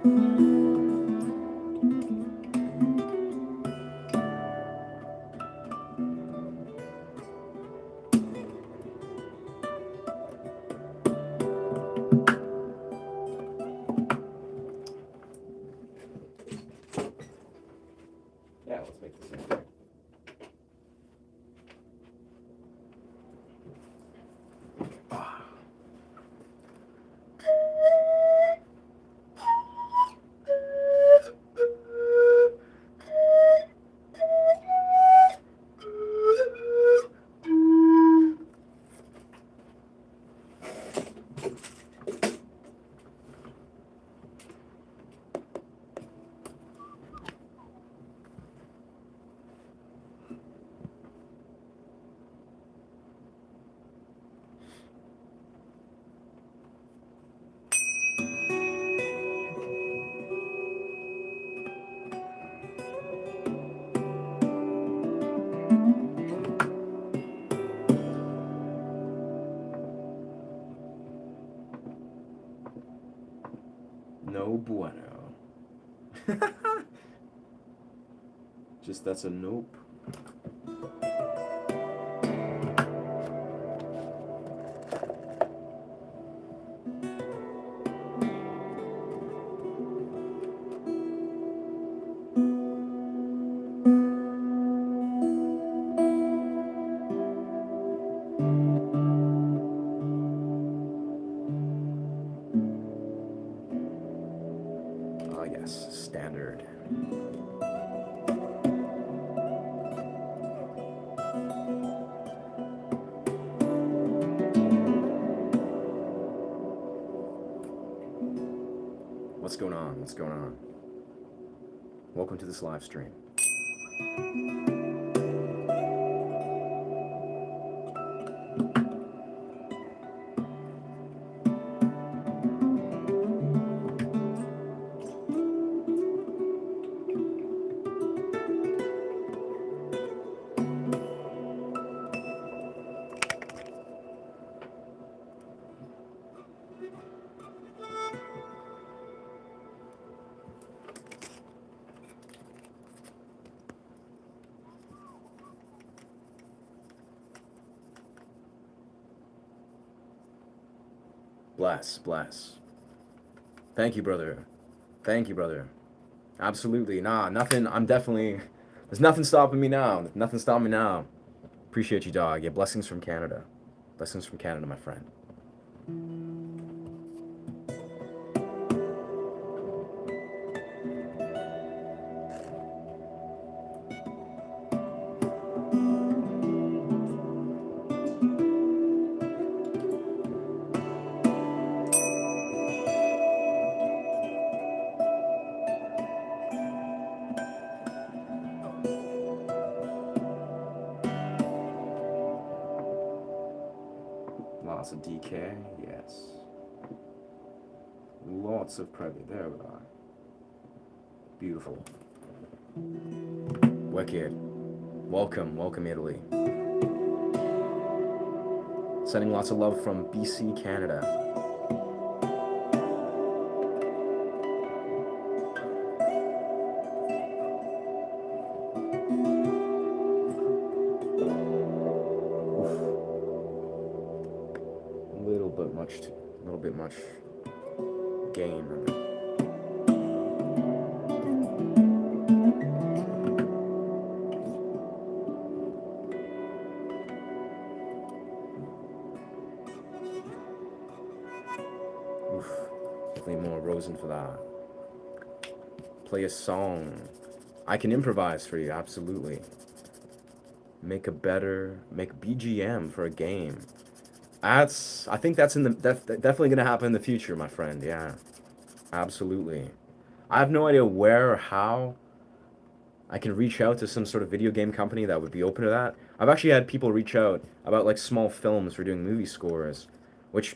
Yeah, let's make this in. No bueno. Just that's a nope. Ah, yes, standard. What's going on? What's going on? Welcome to this live stream. Bless, bless. Thank you, brother. Thank you, brother. Absolutely. Nah, nothing. I'm definitely. There's nothing stopping me now. Nothing stopping me now. Appreciate you, dog. Yeah, blessings from Canada. Blessings from Canada, my friend. Lots of DK, yes. Lots of preview. There we are. Beautiful. Wicked. Welcome, welcome Italy. Sending lots of love from BC, Canada. A little bit much gain. Oof, definitely more Rosen for that. Play a song. I can improvise for you, absolutely. Make BGM for a game. I think that's definitely gonna happen in the future, my friend. Yeah, absolutely. I have no idea where or how I can reach out to some sort of video game company that would be open to that. I've actually had people reach out about like small films for doing movie scores, which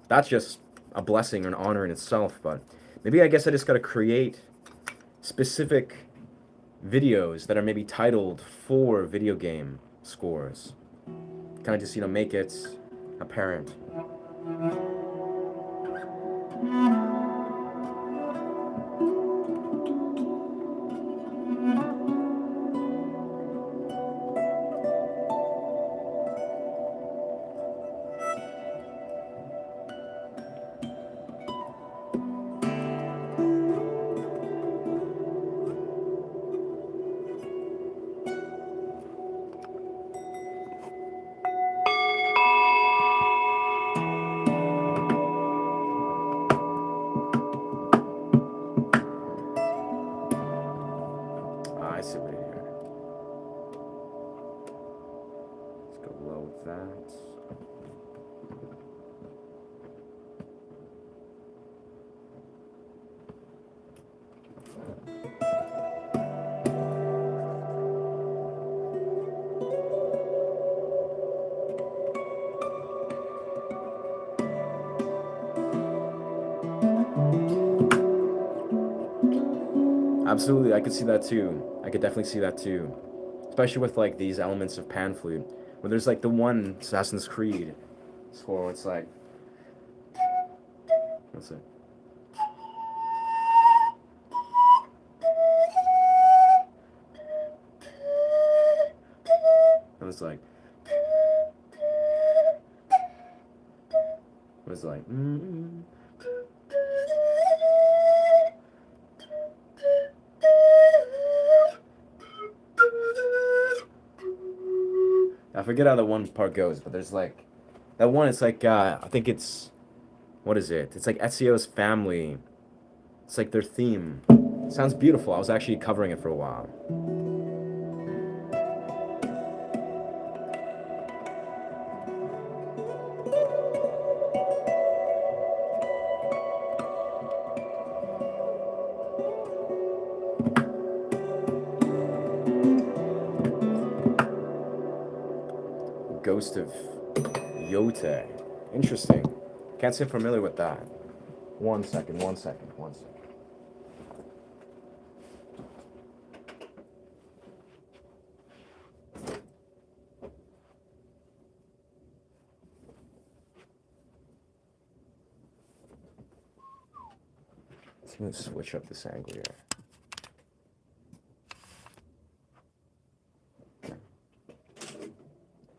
that's just a blessing or an honor in itself. But maybe I guess I just gotta create specific videos that are maybe titled for video game scores. Kind of just, make it apparent. Absolutely, I could see that too. I could definitely see that too. Especially with like these elements of pan flute, where there's like the one Assassin's Creed score where it's like, what's it? It was like, it was like, I forget how the one part goes, but there's like that one. It's like I think it's what is it? It's like Ezio's family. It's like their theme. It sounds beautiful. I was actually covering it for a while. Ghost of Yote. Interesting. Can't say I'm familiar with that. One second. Let's switch up this angle here.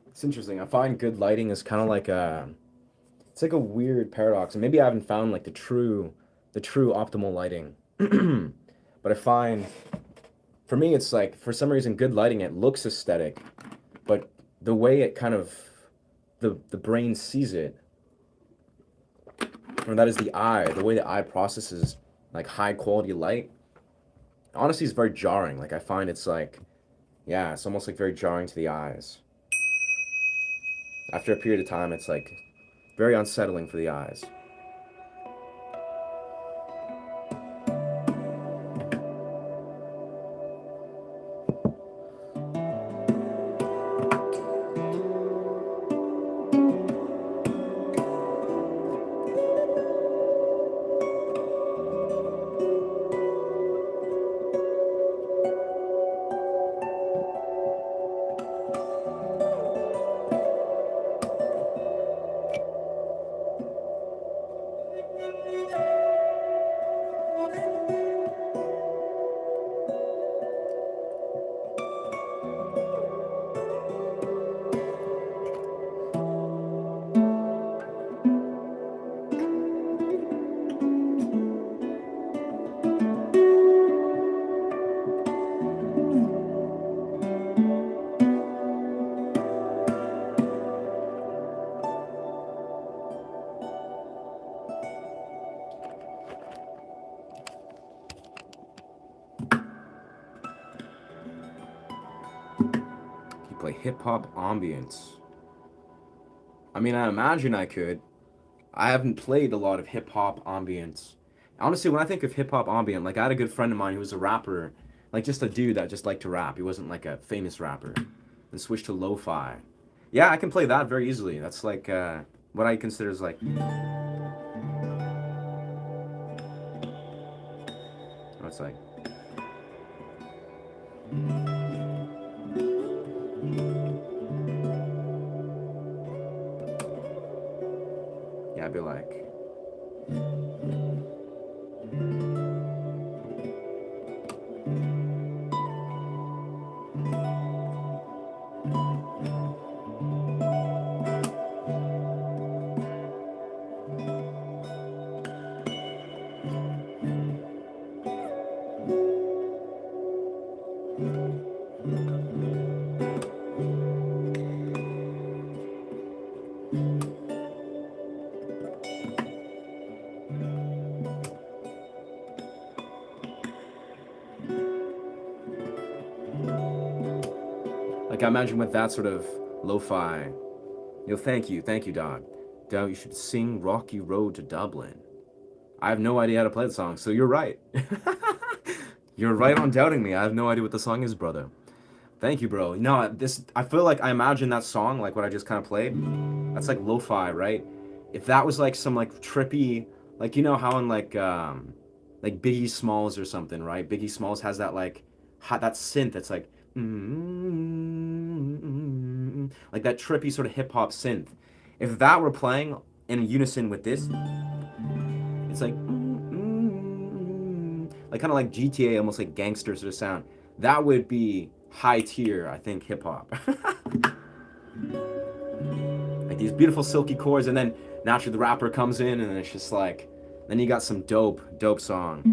It's interesting. I find good lighting is kind of like it's like a weird paradox, and maybe I haven't found like the true optimal lighting. But I find, for me, it's like for some reason, good lighting, it looks aesthetic, but the way it kind of the brain sees it, or that is the eye, the way the eye processes like high quality light, honestly, is very jarring. Like I find it's like, yeah, it's almost like very jarring to the eyes. After a period of time, it's like very unsettling for the eyes. You play hip hop ambience. I mean, I imagine I could. I haven't played a lot of hip hop ambience. Honestly, when I think of hip hop ambient, like I had a good friend of mine who was a rapper, like just a dude that just liked to rap. He wasn't like a famous rapper, and switched to lo-fi. Yeah, I can play that very easily. That's like what I consider is like. What's like. Yeah, I'd be like. Like I imagine with that sort of lo-fi. Yo, thank you, dog. Dog, you should sing "Rocky Road to Dublin." I have no idea how to play the song, so you're right. You're right on doubting me. I have no idea what the song is, brother. Thank you, bro. No, I feel like I imagine that song, like what I just kind of played. That's like lo-fi, right? If that was like some like trippy, like you know how in like like Biggie Smalls or something, right? Biggie Smalls has that like that synth that's like like that trippy sort of hip hop synth. If that were playing in unison with this, it's like kind of like GTA, almost like gangster sort of sound. That would be high tier, I think, hip hop. Like these beautiful silky chords, and then naturally the rapper comes in, and it's just like, then you got some dope song.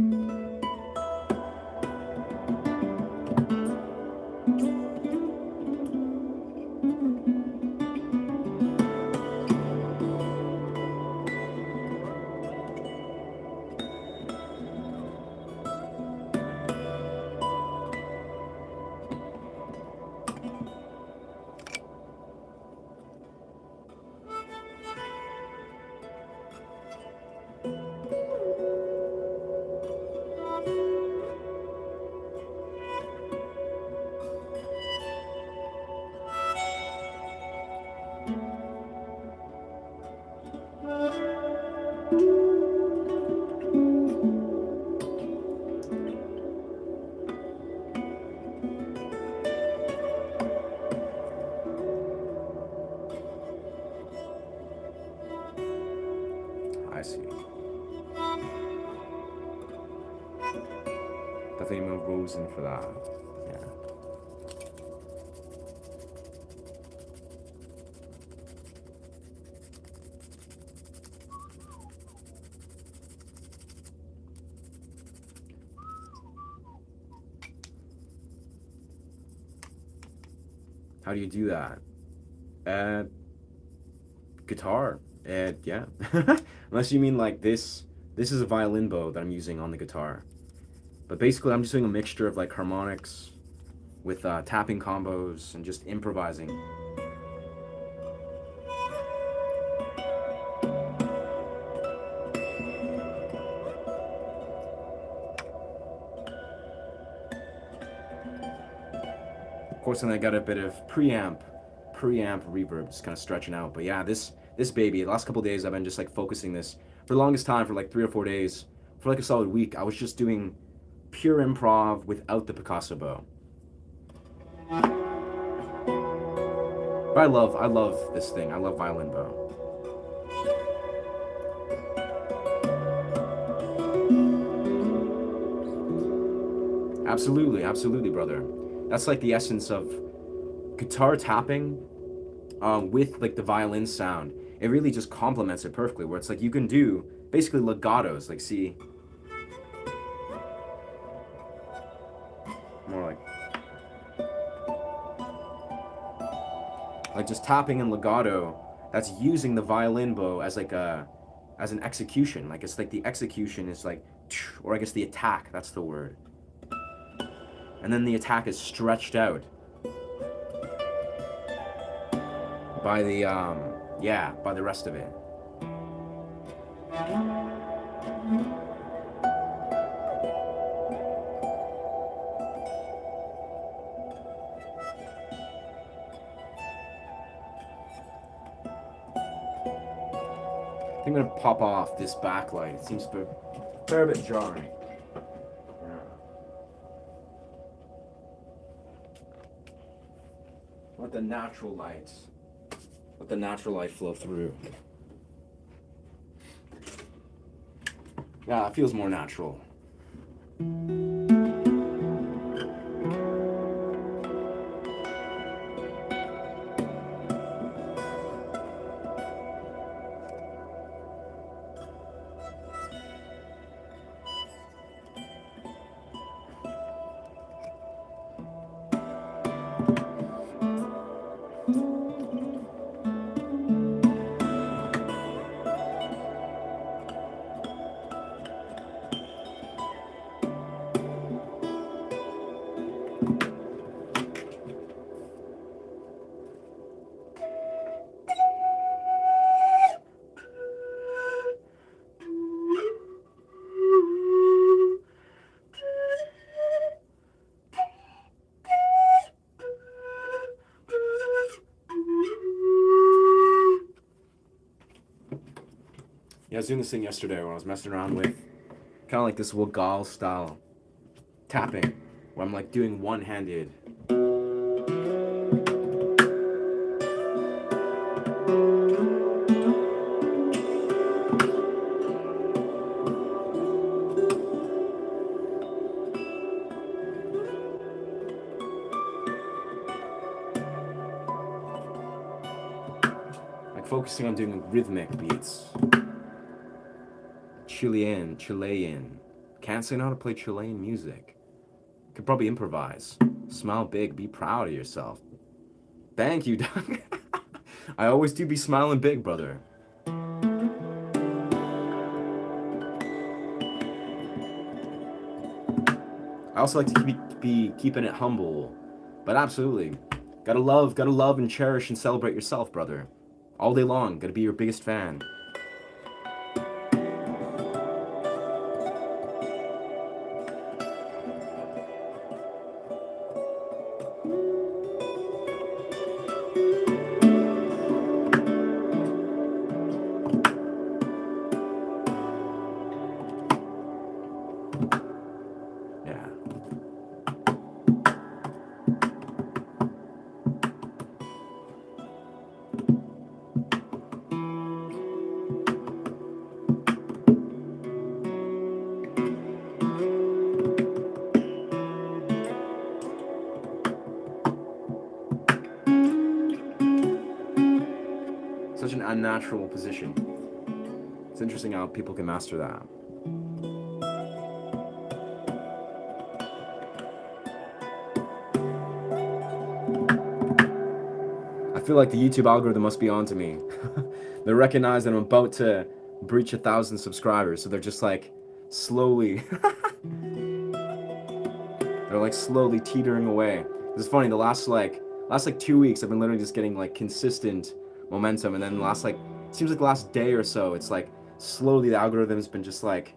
I see. Definitely more Rosen for that. Yeah. How do you do that? Guitar. Yeah. Unless you mean like this. This is a violin bow that I'm using on the guitar. But basically, I'm just doing a mixture of like harmonics with tapping combos and just improvising. Of course, then I got a bit of preamp reverb, just kind of stretching out. But yeah, this baby, the last couple of days, I've been just like focusing this for the longest time, for like 3 or 4 days, for like a solid week. I was just doing pure improv without the Picasso bow. But I love this thing. I love violin bow. Absolutely, brother. That's like the essence of guitar tapping with like the violin sound. It really just complements it perfectly, where it's like you can do basically legatos, like see, more like just tapping and legato. That's using the violin bow as like as an execution. Like it's like the execution is like, or I guess the attack. That's the word. And then the attack is stretched out by the by the rest of it. I think I'm gonna pop off this backlight. It seems a fair bit jarring. Let the natural light flow through. Yeah, it feels more natural. Yeah, I was doing this thing yesterday when I was messing around with Kind of like this Wagal style tapping, where I'm like doing one-handed. Like focusing on doing rhythmic beats. Chilean. Can't say how to play Chilean music. Could probably improvise. Smile big, be proud of yourself. Thank you, Doug. I always do be smiling big, brother. I also like to be keeping it humble, but absolutely, gotta love and cherish and celebrate yourself, brother. All day long, gotta be your biggest fan. Yeah. Such an unnatural position. It's interesting how people can master that. I feel like the YouTube algorithm must be onto me. They recognize that I'm about to breach 1,000 subscribers, so they're just like slowly, they're like slowly teetering away. It's funny. The last 2 weeks, I've been literally just getting like consistent momentum, and then seems like the last day or so, it's like slowly the algorithm's been just like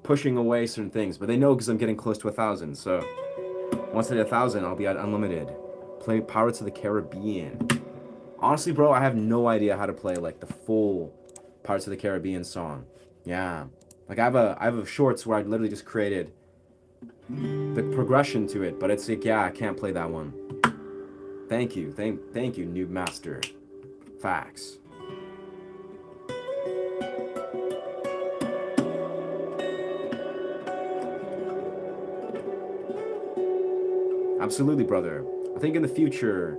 pushing away certain things, but they know because I'm getting close to 1,000. So once I hit 1,000, I'll be at unlimited. Play Pirates of the Caribbean. Honestly, bro, I have no idea how to play like the full Pirates of the Caribbean song. Yeah, like I have a shorts where I literally just created the progression to it, but it's like, yeah, I can't play that one. Thank you, thank you, Noob Master. Facts. Absolutely, brother. I think in the future,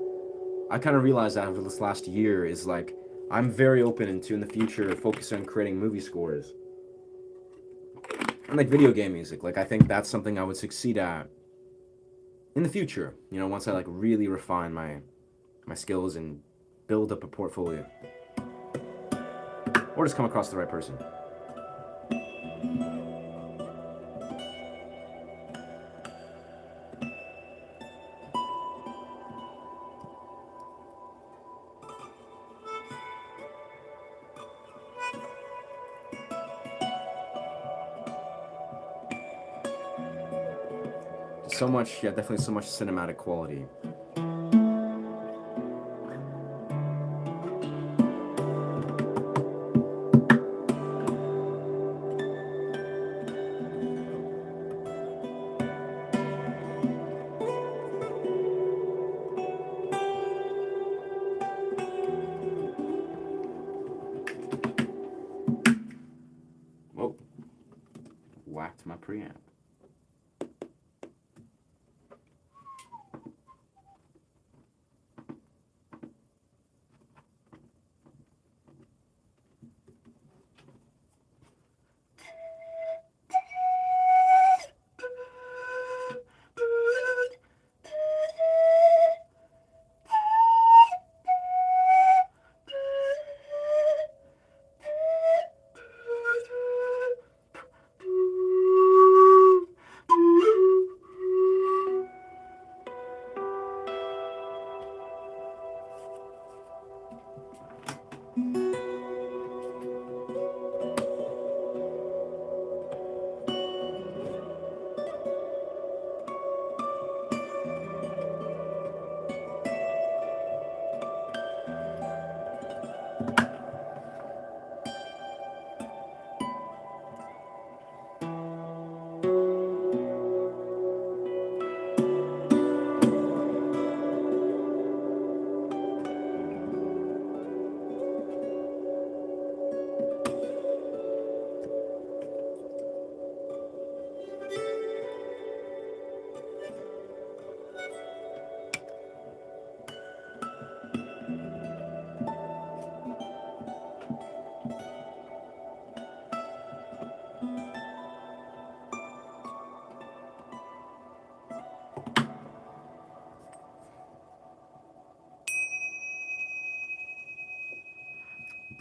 I kind of realized that over this last year is like, I'm very open to in the future focus on creating movie scores. And like video game music. Like I think that's something I would succeed at in the future. You know, once I like really refine my skills and build up a portfolio. Or just come across the right person. So much, yeah, definitely so much cinematic quality. Whoa. Whacked my preamp.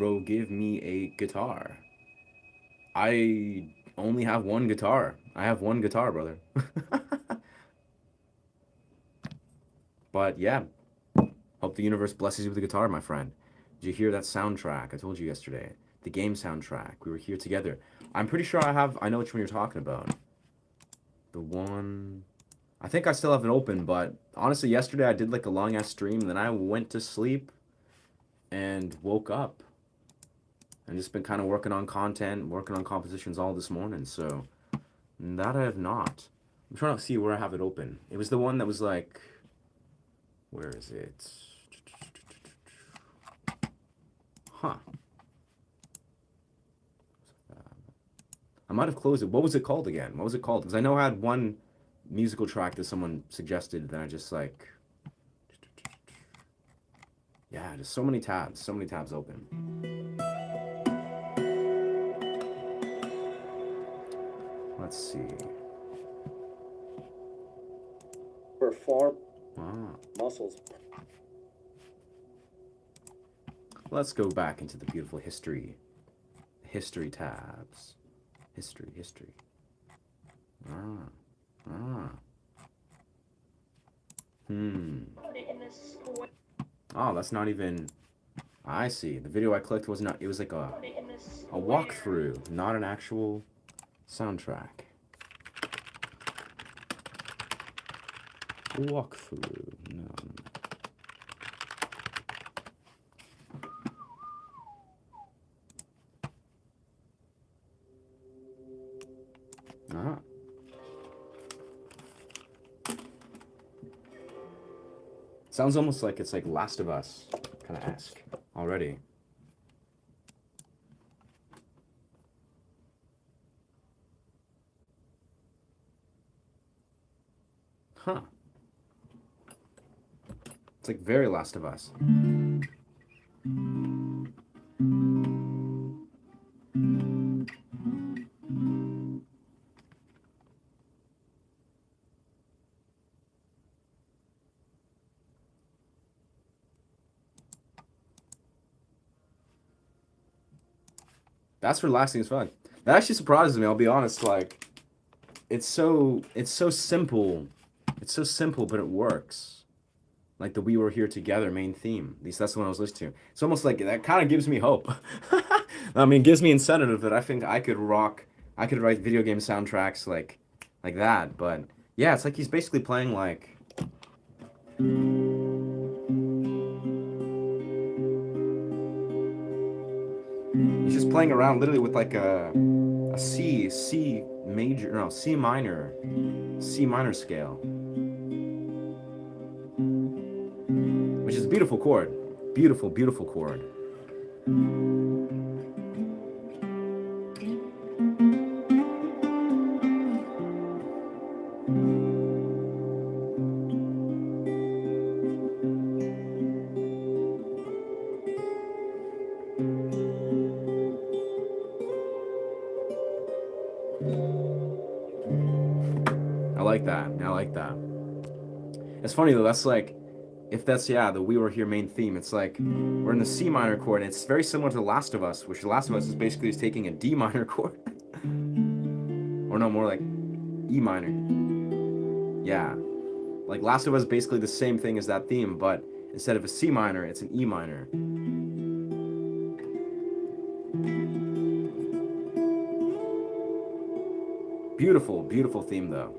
bro, give me a guitar. I only have one guitar. I have one guitar, brother. But yeah, hope the universe blesses you with a guitar, my friend. Did you hear that soundtrack? I told you yesterday. The game soundtrack. We were here together. I'm pretty sure I know which one you're talking about. The one... I think I still have it open, but honestly, yesterday I did like a long ass stream, and then I went to sleep and woke up. And just been kind of working on content, working on compositions all this morning, so that I have not. I'm trying to see where I have it open. It was the one that was like... Where is it? Huh. I might have closed it. What was it called again? What was it called? Because I know I had one musical track that someone suggested, then I just like... Yeah, just so many tabs open. Let's see. For far muscles. Let's go back into the beautiful history tabs. History. Oh, that's not even... I see. The video I clicked was not... It was like a walkthrough, not an actual soundtrack. Walkthrough. No. Ah. Sounds almost like it's like Last of Us kind of esque already. Huh. It's like very Last of Us. That's relaxing as fuck. That actually surprises me, I'll be honest, like it's so simple. It's so simple, but it works. Like the We Were Here Together main theme. At least that's the one I was listening to. It's almost like that kind of gives me hope. I mean, it gives me incentive that I think I could write video game soundtracks like that, but yeah, it's like he's basically playing like he's just playing around literally with like a C minor scale, which is a beautiful chord. Beautiful chord. I like that. It's funny though, that's like, if that's, yeah, the We Were Here main theme, it's like, we're in the C minor chord, and it's very similar to The Last of Us, which The Last of Us is basically just taking a D minor chord. Or no, more like E minor. Yeah. Like Last of Us is basically the same thing as that theme, but instead of a C minor, it's an E minor. Beautiful theme though.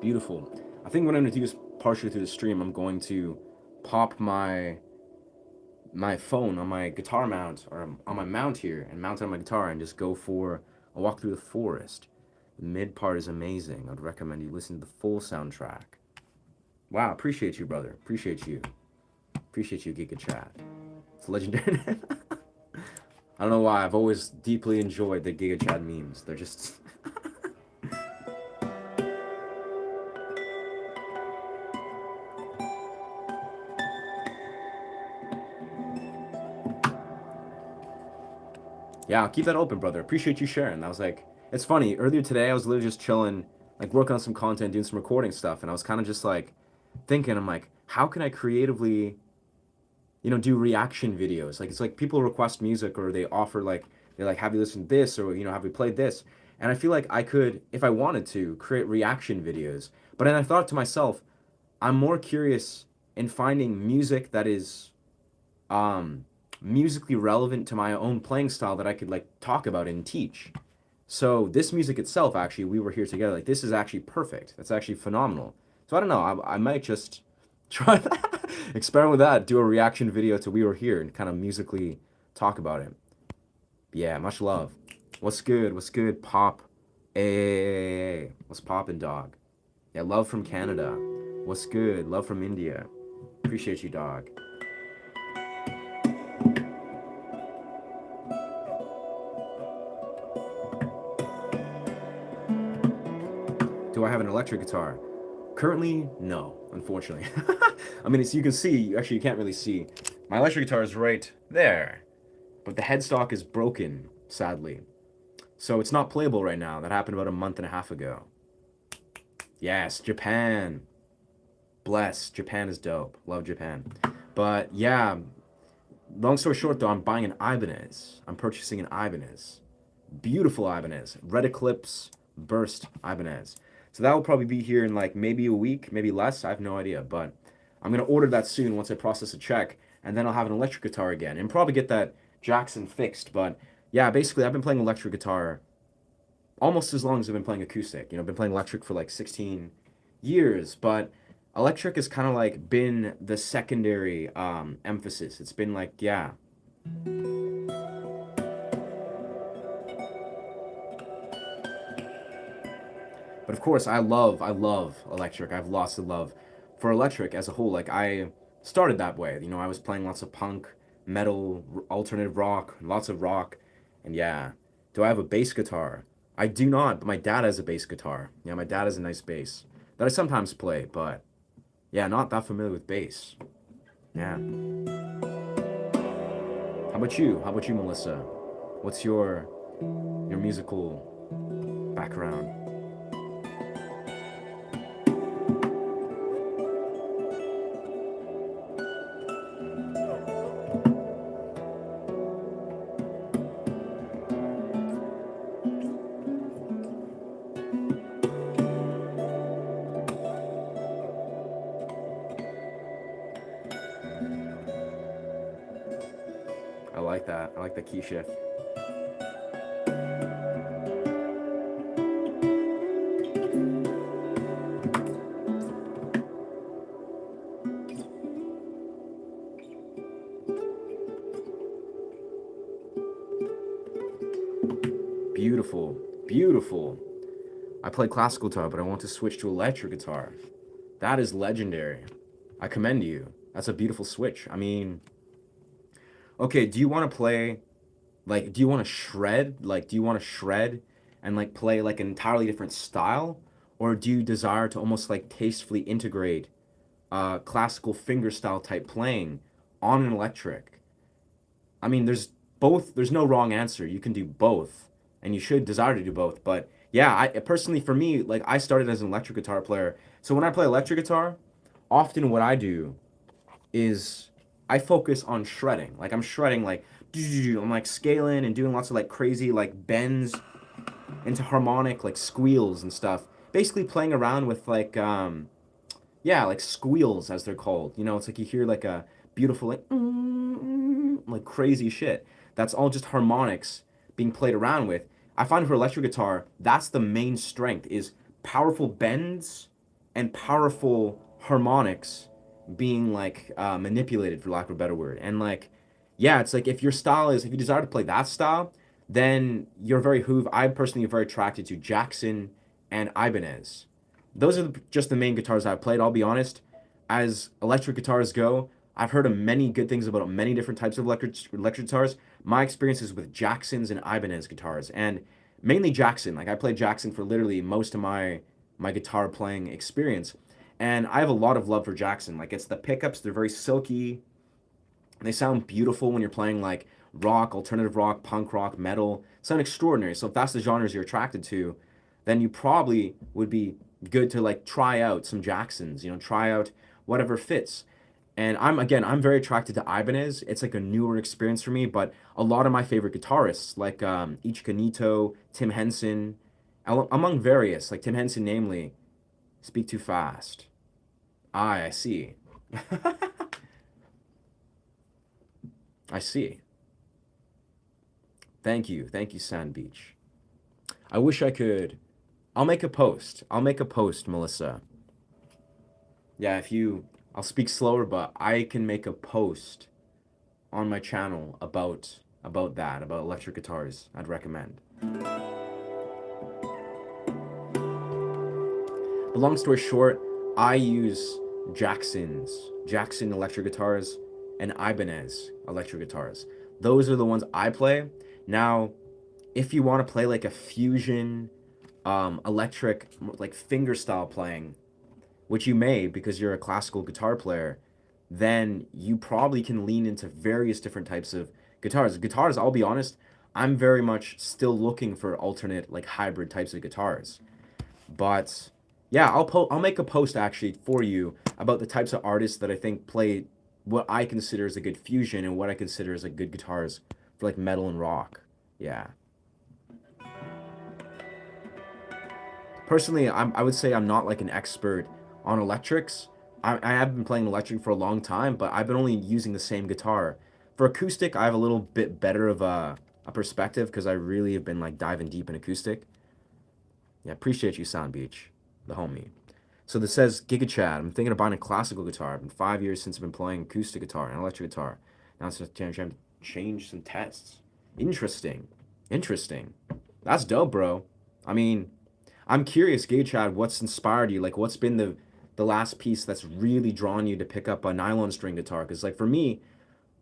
Beautiful. I think what I'm gonna do is partially through the stream, I'm going to pop my phone on my guitar mount or on my mount here and mount on my guitar and just go for a walk through the forest. The mid part is amazing. I'd recommend you listen to the full soundtrack. Wow, appreciate you, brother. Appreciate you. Appreciate you, Giga Chat. It's legendary. I don't know why. I've always deeply enjoyed the Giga Chat memes. They're just. Yeah, I'll keep that open, brother. Appreciate you sharing. I was like, it's funny. Earlier today, I was literally just chilling, like working on some content, doing some recording stuff, and I was kind of just like thinking, I'm like, how can I creatively, do reaction videos? Like, it's like people request music or they offer like, they're like, have you listened to this or, have you played this? And I feel like I could, if I wanted to, create reaction videos. But then I thought to myself, I'm more curious in finding music that is musically relevant to my own playing style that I could like talk about and teach. So this music itself, actually, we were here together. Like this is actually perfect. That's actually phenomenal. So I don't know. I might just try that, experiment with that, do a reaction video to We Were Here and kind of musically talk about it. Yeah, much love. What's good? What's good? Pop. Hey, what's poppin', dog? Yeah, love from Canada. What's good? Love from India. Appreciate you, dog. Do I have an electric guitar? Currently, no, unfortunately. I mean, as you can see, actually you can't really see. My electric guitar is right there, but the headstock is broken, sadly. So it's not playable right now. That happened about a month and a half ago. Yes, Japan. Bless. Japan is dope. Love Japan. But yeah, long story short though, I'm buying an Ibanez. I'm purchasing an Ibanez. Beautiful Ibanez. Red Eclipse Burst Ibanez. So that will probably be here in like maybe a week, maybe less. I have no idea, but I'm gonna order that soon once I process a check, and then I'll have an electric guitar again, and probably get that Jackson fixed. But yeah, basically I've been playing electric guitar almost as long as I've been playing acoustic. I've been playing electric for like 16 years, but electric has kind of like been the secondary emphasis. It's been like, yeah. But of course, I love electric. I've lost the love for electric as a whole. Like I started that way. I was playing lots of punk, metal, alternative rock, lots of rock, and yeah. Do I have a bass guitar? I do not, but my dad has a bass guitar. Yeah, my dad has a nice bass that I sometimes play, but yeah, not that familiar with bass. Yeah. How about you? How about you, Melissa? What's your musical background? I like that. I like the key shift. Beautiful. Beautiful. I play classical guitar, but I want to switch to electric guitar. That is legendary. I commend you. That's a beautiful switch. I mean, okay, do you want to play, like, do you want to shred? Like, do you want to shred and, like, play, like, an entirely different style? Or do you desire to almost, like, tastefully integrate classical fingerstyle type playing on an electric? I mean, there's both, there's no wrong answer. You can do both, and you should desire to do both. But yeah, I personally, for me, like, I started as an electric guitar player. So when I play electric guitar, often what I do is I focus on shredding. Like I'm shredding, like I'm like scaling and doing lots of like crazy like bends into harmonic like squeals and stuff. Basically playing around with like yeah, like squeals as they're called. It's like you hear like a beautiful like crazy shit. That's all just harmonics being played around with. I find for electric guitar, that's the main strength is powerful bends and powerful harmonics being like manipulated, for lack of a better word. And like, yeah, it's like if your style is, if you desire to play that style, then you're very hoov. I personally am very attracted to Jackson and Ibanez. Those are just the main guitars I've played. I'll be honest. As electric guitars go, I've heard of many good things about many different types of electric guitars. My experience is with Jacksons and Ibanez guitars, and mainly Jackson. Like I played Jackson for literally most of my guitar playing experience, and I have a lot of love for Jackson. Like it's the pickups; they're very silky. They sound beautiful when you're playing like rock, alternative rock, punk rock, metal. Sound extraordinary. So if that's the genres you're attracted to, then you probably would be good to like try out some Jacksons. You know, try out whatever fits. And I'm very attracted to Ibanez. It's like a newer experience for me, but a lot of my favorite guitarists, like Ichika Nito, Tim Henson, among various, like Tim Henson, namely, speak too fast. I see. I see. Thank you, Sand Beach. I wish I could. I'll make a post. I'll make a post, Melissa. Yeah, if you, I'll speak slower, but I can make a post on my channel about that, about electric guitars. I'd recommend. But long story short, I use Jackson electric guitars, and Ibanez electric guitars. Those are the ones I play. Now, if you want to play like a fusion, electric, like finger style playing, which you may because you're a classical guitar player, then you probably can lean into various different types of guitars. Guitars, I'll be honest, I'm very much still looking for alternate, like hybrid types of guitars. But yeah, I'll make a post actually for you about the types of artists that I think play what I consider as a good fusion and what I consider as a good guitars for like metal and rock. Yeah. Personally, I would say I'm not like an expert on electrics. I have been playing electric for a long time, but I've been only using the same guitar. For acoustic, I have a little bit better of a perspective because I really have been like diving deep in acoustic. Yeah, appreciate you, Sound Beach, the homie. So this says, Giga Chad, I'm thinking of buying a classical guitar. It's been 5 years since I've been playing acoustic guitar and electric guitar. Now it's time to change some tests. Interesting. Interesting. That's dope, bro. I mean, I'm curious, Giga Chad, what's inspired you? Like, what's been the last piece that's really drawn you to pick up a nylon string guitar? Because, like, for me,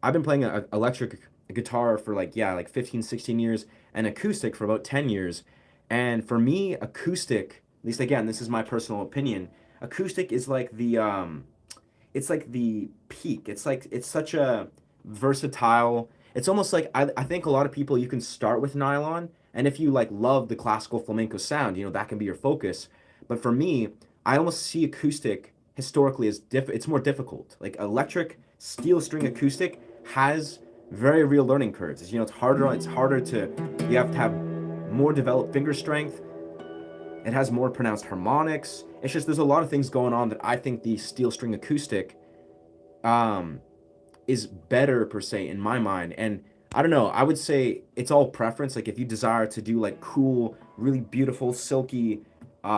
I've been playing a electric guitar for, like, yeah, like 15, 16 years, and acoustic for about 10 years. And for me, acoustic, at least again, this is my personal opinion, acoustic is like it's like the peak. It's like it's such a versatile. It's almost like I think a lot of people, you can start with nylon, and if you like love the classical flamenco sound, you know, that can be your focus. But for me, I almost see acoustic historically as it's more difficult. Like electric steel string acoustic has very real learning curves. You know, it's harder to, you have to have more developed finger strength. It has more pronounced harmonics. It's just there's a lot of things going on that I think the steel string acoustic is better per se in my mind. And I don't know, I would say it's all preference. Like if you desire to do like cool, really beautiful, silky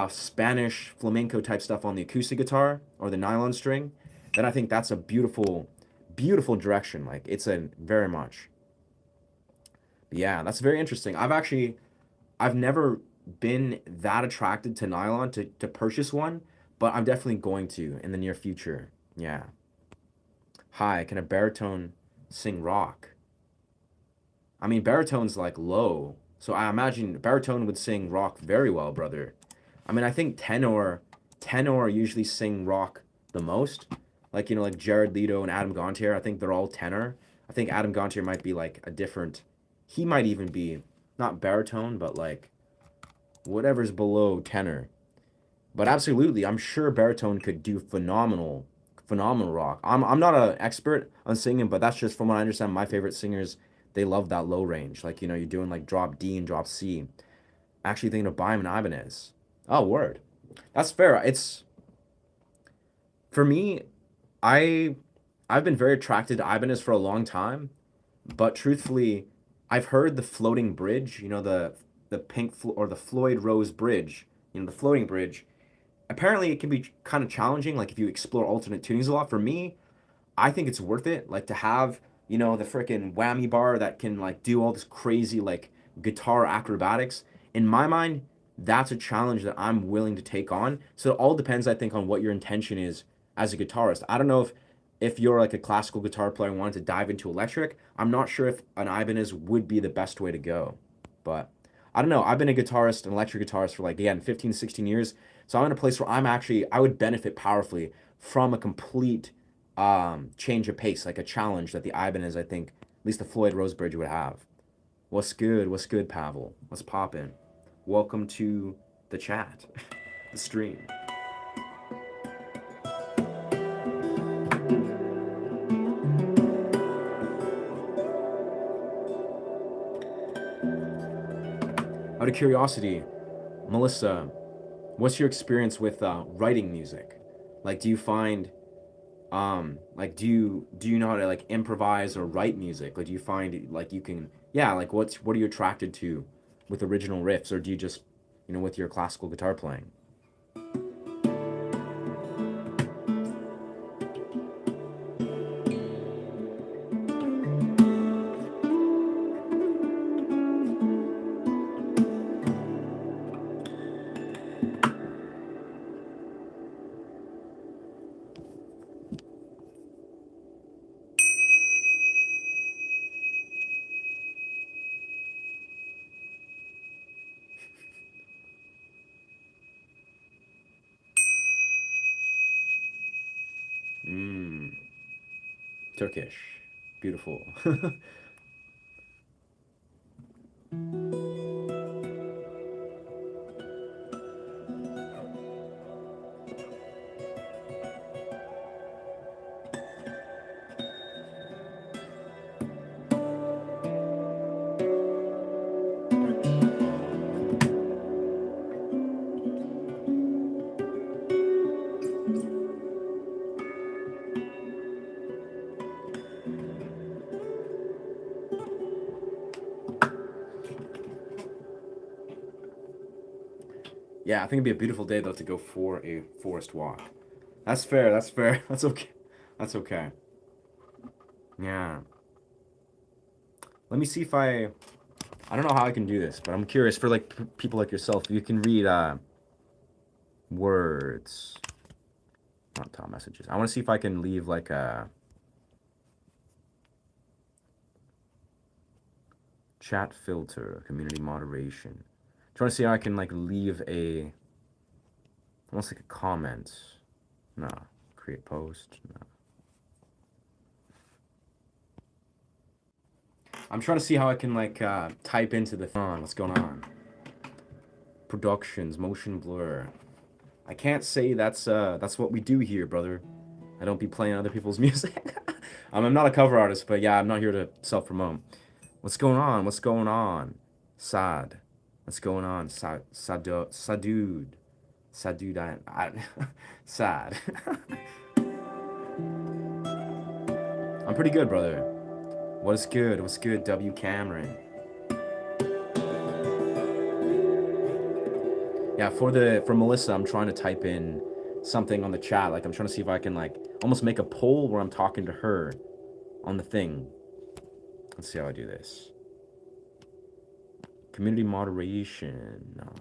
Spanish flamenco type stuff on the acoustic guitar or the nylon string, then I think that's a beautiful, beautiful direction. Like it's a very much. But yeah, that's very interesting. I've never been that attracted to nylon to purchase one, but I'm definitely going to in the near future. Yeah. Hi, can a baritone sing rock? I mean, baritone's like low, so I imagine baritone would sing rock very well, brother. I mean, I think tenor usually sing rock the most. Like, you know, like Jared Leto and Adam Gontier, I think they're all tenor. I think Adam Gontier might be like a different, he might even be not baritone, but like whatever's below tenor. But absolutely, I'm sure baritone could do phenomenal rock. I'm not an expert on singing, but that's just from what I understand. My favorite singers, they love that low range. Like, you know, you're doing like drop D and drop C. Actually thinking of buying an Ibanez. Oh, word. That's fair. It's, for me, I I've been very attracted to Ibanez for a long time, but truthfully, I've heard the floating bridge, you know, the pink or the Floyd Rose bridge, you know, the floating bridge. apparently it can be kind of challenging, like if you explore alternate tunings a lot. For me, I think it's worth it, like to have, you know, the freaking whammy bar that can like do all this crazy like guitar acrobatics. In my mind, that's a challenge that I'm willing to take on. So it all depends, I think, on what your intention is as a guitarist. I don't know if you're like a classical guitar player and wanted to dive into electric. I'm not sure if an Ibanez would be the best way to go. But I don't know. I've been a guitarist, an electric guitarist for like, again, 15, 16 years. So I'm in a place where I would benefit powerfully from a complete change of pace, like a challenge that the Ibanez, I think, at least the Floyd Rosebridge would have. What's good? What's good, Pavel? What's poppin'? Welcome to the chat, the stream. Out of curiosity, Melissa, what's your experience with writing music? Like, do you find like do you know how to like improvise or write music? Like, do you find like you can, yeah, like what are you attracted to with original riffs, or do you just, you know, with your classical guitar playing? Mm, Turkish, beautiful. Yeah, I think it'd be a beautiful day though to go for a forest walk. That's fair. That's fair. That's okay. That's okay. Yeah. Let me see if I don't know how I can do this, but I'm curious for like people like yourself. You can read words, not top messages. I want to see if I can leave like a chat filter, community moderation. Trying to see how I can like leave a almost like a comment. No, create post. No. I'm trying to see how I can like type into the phone. What's going on? Productions, motion blur. I can't say that's what we do here, brother. I don't be playing other people's music. I'm not a cover artist, but yeah, I'm not here to self-promote. What's going on? What's going on? Sad. What's going on? Sadud. Sadud. Sad. I'm pretty good, brother. What's good? What's good, W. Cameron? Yeah, for Melissa, I'm trying to type in something on the chat. Like I'm trying to see if I can like almost make a poll where I'm talking to her on the thing. Let's see how I do this. Community moderation. No.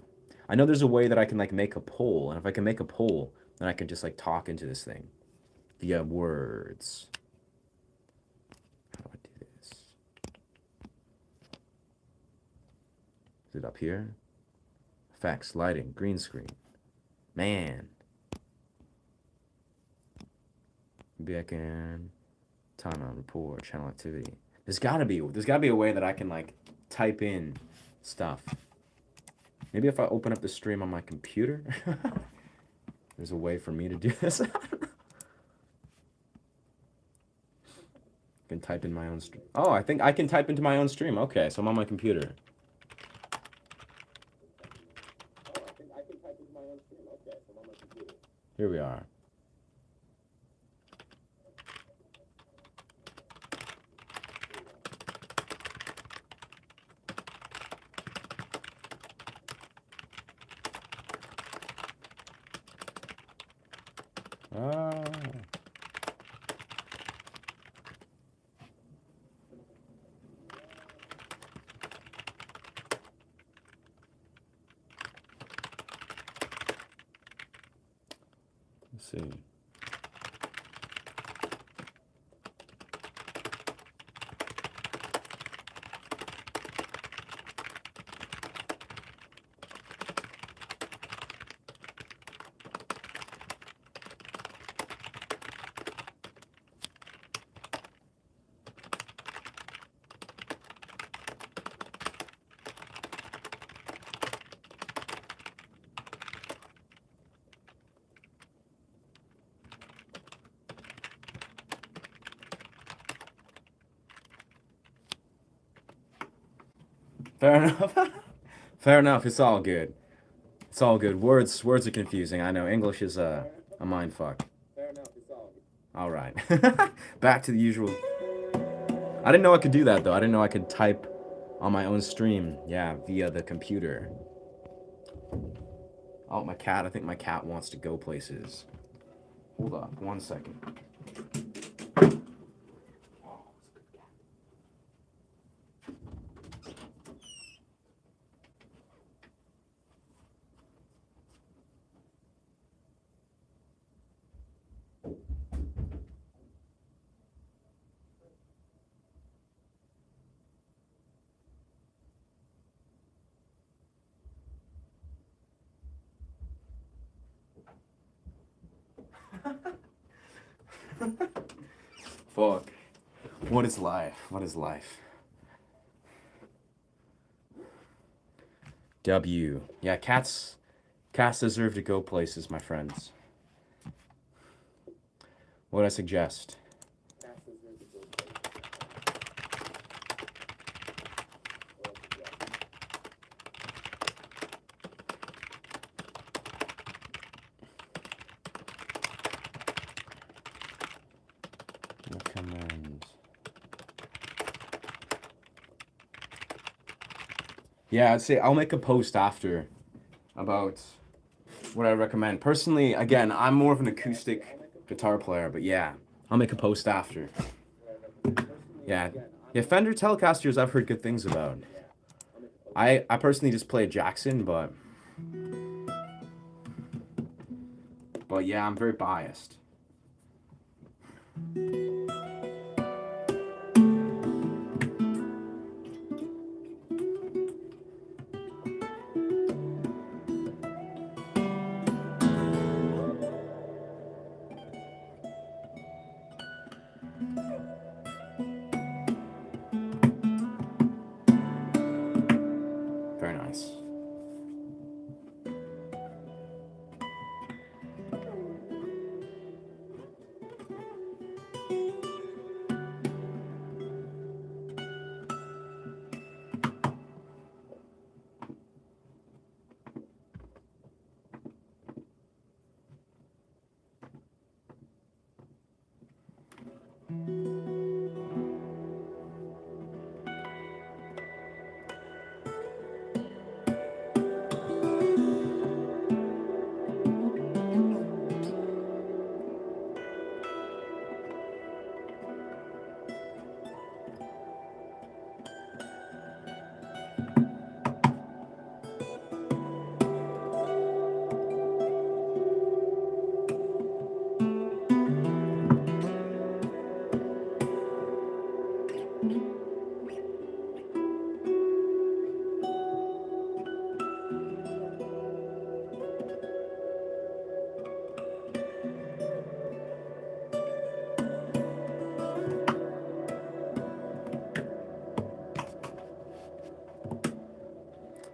I know there's a way that I can like make a poll, and if I can make a poll, then I can just like talk into this thing via words. How do I do this? Is it up here? Effects, lighting, green screen. Man. Maybe I can timeout, report, channel activity. There's gotta be a way that I can like type in stuff. Maybe if I open up the stream on my computer, there's a way for me to do this. I can type in my own stream. Oh, I think I can type into my own stream. Okay, so I'm on my computer. Here we are. Let's see. Fair enough. Fair enough. It's all good. It's all good. Words are confusing. I know English is a mind fuck. Fair enough, it's all good. All right. Back to the usual. I didn't know I could do that though. I didn't know I could type on my own stream. Yeah, via the computer. Oh, my cat. I think my cat wants to go places. Hold up 1 second. Fuck. What is life? What is life? W. Yeah, cats deserve to go places, my friends. What would I suggest? Cats deserve to go Recommend. Yeah, I'd say I'll make a post after about what I recommend. Personally, again, I'm more of an acoustic guitar player, but yeah, I'll make a post after. Yeah, Fender Telecasters I've heard good things about. I personally just play Jackson, but yeah, I'm very biased. Very nice.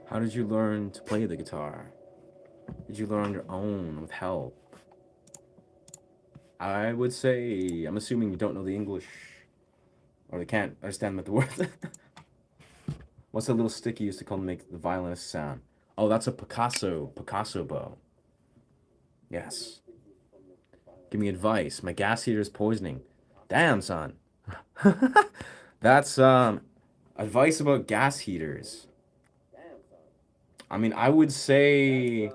How did you learn to play the guitar? Did you learn on your own with help? I would say, I'm assuming you don't know the English, or they can't understand the words. What's that little stick you used to call to make the violinist sound? Oh, that's a Picasso bow. Yes. Give me advice. My gas heater is poisoning. Damn, son. That's advice about gas heaters. I mean, I would say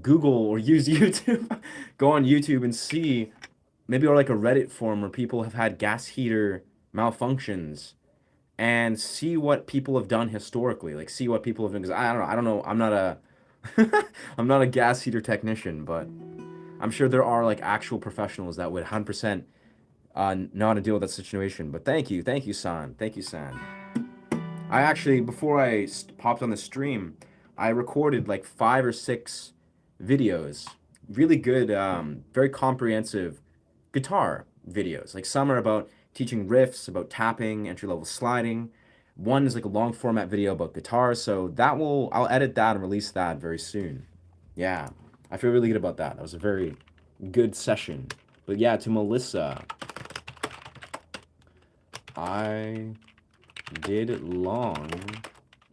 Google or use YouTube. Go on YouTube and see, maybe or like a Reddit forum where people have had gas heater malfunctions, and see what people have done historically. Like, see what people have done. Because I don't know. I'm not a I'm not a gas heater technician, but I'm sure there are like actual professionals that would 100% know how to deal with that situation. But thank you, San. Thank you, San. I actually, before I popped on the stream, I recorded like 5 or 6 videos, really good, very comprehensive guitar videos. Like some are about teaching riffs, about tapping, entry level sliding. One is like a long format video about guitar. So I'll edit that and release that very soon. Yeah, I feel really good about that. That was a very good session. But yeah, to Melissa, I did long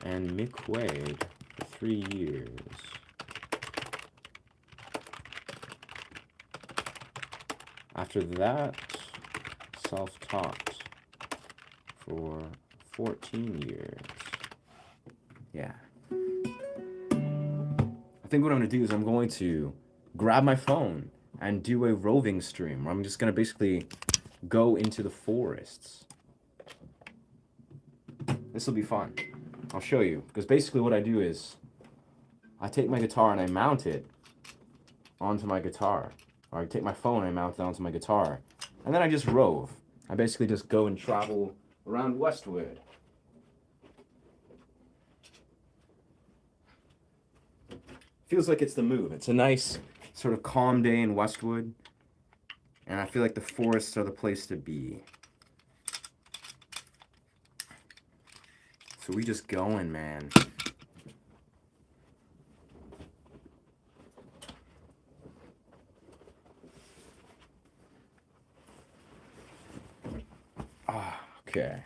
and Mick Wade for 3 years. After that, self-taught for 14 years. Yeah. I think what I'm going to do is I'm going to grab my phone and do a roving stream where I'm just going to basically go into the forests. This will be fun. I'll show you. Because basically what I do is I take my guitar and I mount it onto my guitar. Or I take my phone and I mount it onto my guitar. And then I just rove. I basically just go and travel around Westwood. Feels like it's the move. It's a nice sort of calm day in Westwood. And I feel like the forests are the place to be. So we just going, man. Okay.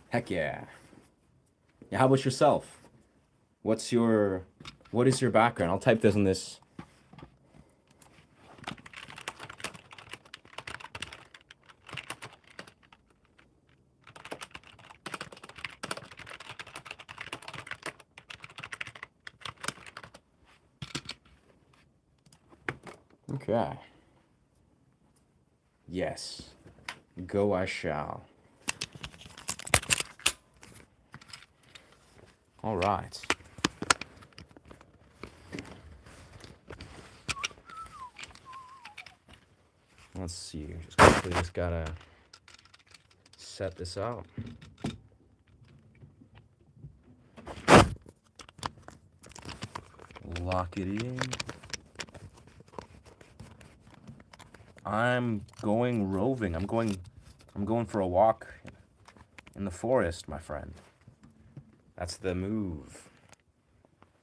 Heck yeah. Yeah, how about yourself? What is your background? I'll type this in this. Okay. Yes. Go I shall. All right. Let's see. Just gotta set this out. Lock it in. I'm going roving. I'm going for a walk in the forest, my friend. That's the move.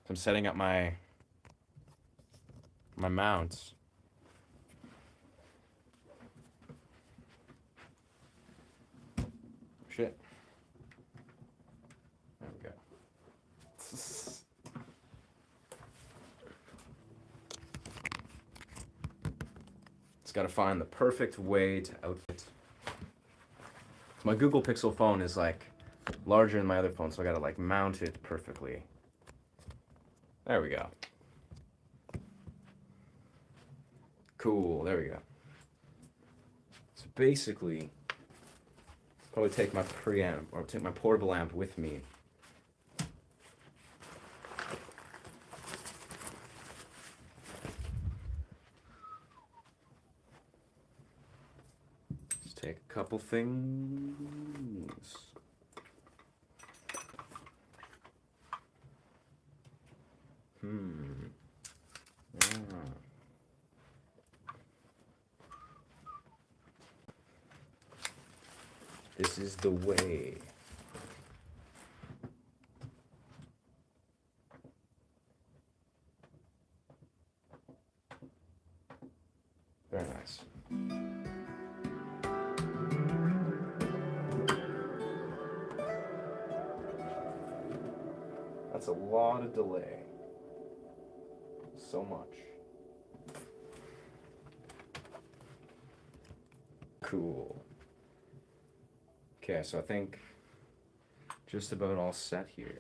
I'm setting up my mounts. Shit. There we go. It's got to find the perfect way to outfit. So my Google Pixel phone is like larger than my other phone, so I got to like mount it perfectly. There we go. Cool, there we go. So basically, probably take my preamp or take my portable amp with me. Let's take a couple things. This is the way. Very nice. That's a lot of delay. So much. Cool. Okay, so I think just about all set here.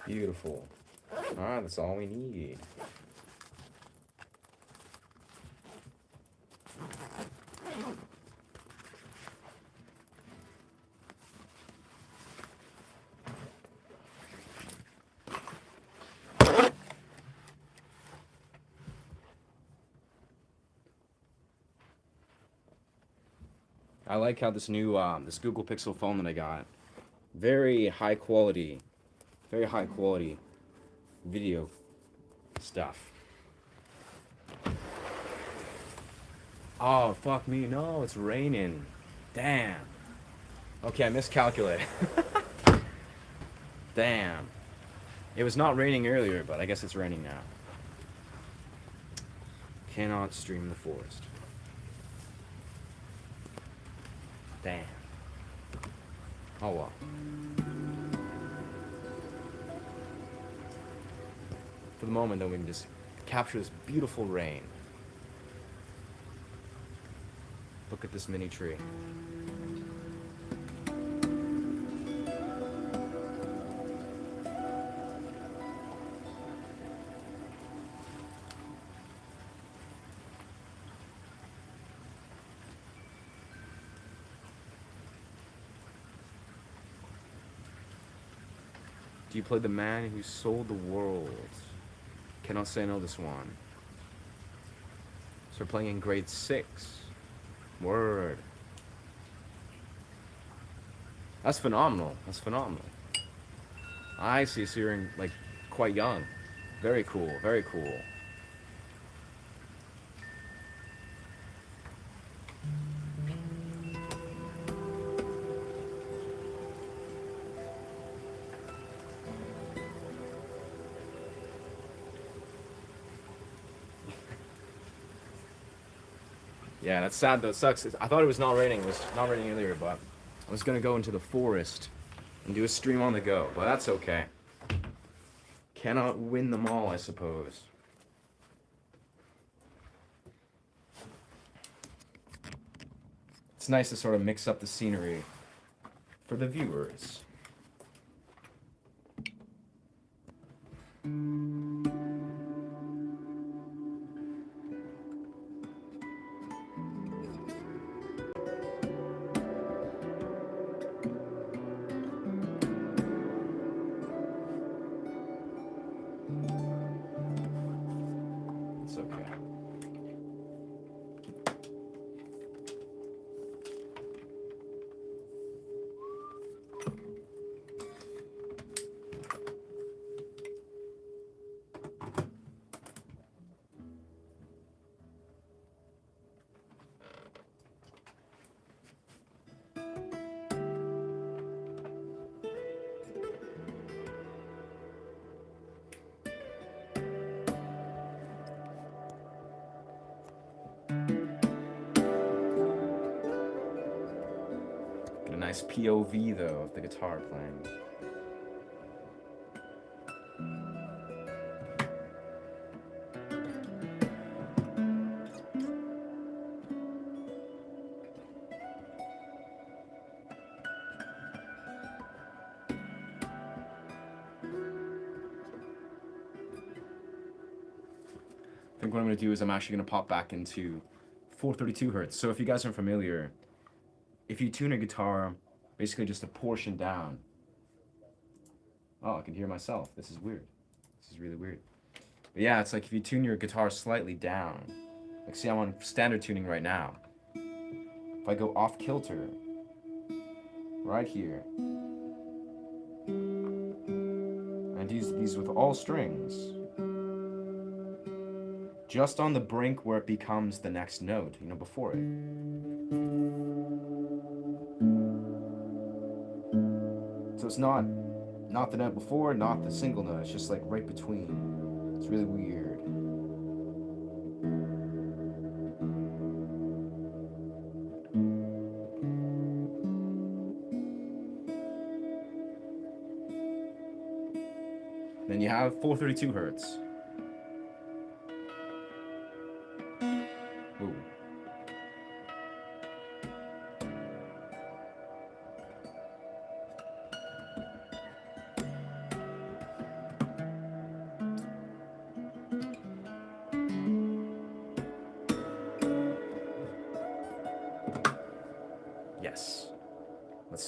Beautiful. Alright, that's all we need. I like how this new this Google Pixel phone that I got, very high quality video stuff. Oh, fuck me, no, it's raining. Damn. Okay, I miscalculated. Damn. It was not raining earlier, but I guess it's raining now. Cannot stream the forest. Damn. Oh well. For the moment, though, we can just capture this beautiful rain. Look at this mini tree. Do you play the man who sold the world? Cannot say no this one. So we're playing in grade 6. Word. That's phenomenal. That's phenomenal. I see, so you're in, like, quite young. Very cool. Very cool. Yeah, that's sad though. It sucks. I thought it was not raining. It was not raining earlier, but I was gonna go into the forest and do a stream on the go, but that's okay. Cannot win them all, I suppose. It's nice to sort of mix up the scenery for the viewers. It's okay. Get a nice POV though of the guitar playing. I think what I'm going to do is I'm actually going to pop back into 432 hertz. So if you guys aren't familiar, if you tune a guitar basically just a portion down. Oh, I can hear myself. This is weird. This is really weird. But yeah, it's like if you tune your guitar slightly down. Like see, I'm on standard tuning right now. If I go off kilter, right here, and use these with all strings, just on the brink where it becomes the next note, you know, before it. So it's not the note before, not the single note, it's just like right between. It's really weird. Then you have 432 hertz. Ooh.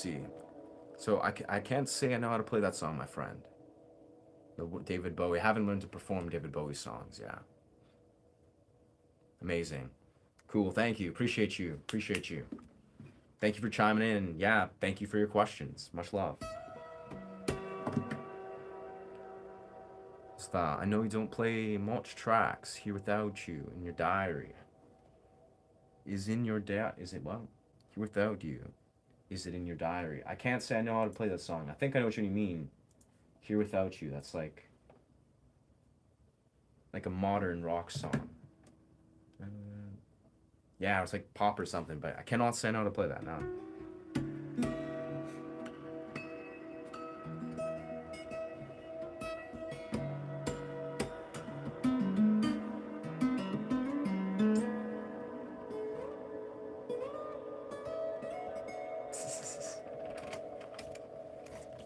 see. So I can't say I know how to play that song, my friend. The David Bowie. I haven't learned to perform David Bowie songs. Yeah. Amazing. Cool. Thank you. Appreciate you. Appreciate you. Thank you for chiming in. Yeah. Thank you for your questions. Much love. I know you don't play much tracks. Here Without You in your diary. Is in your is it what? Here Without You. Is it in your diary? I can't say I know how to play that song. I think I know what you mean. Here Without You. That's like a modern rock song. Yeah, it's like pop or something, but I cannot say I know how to play that now.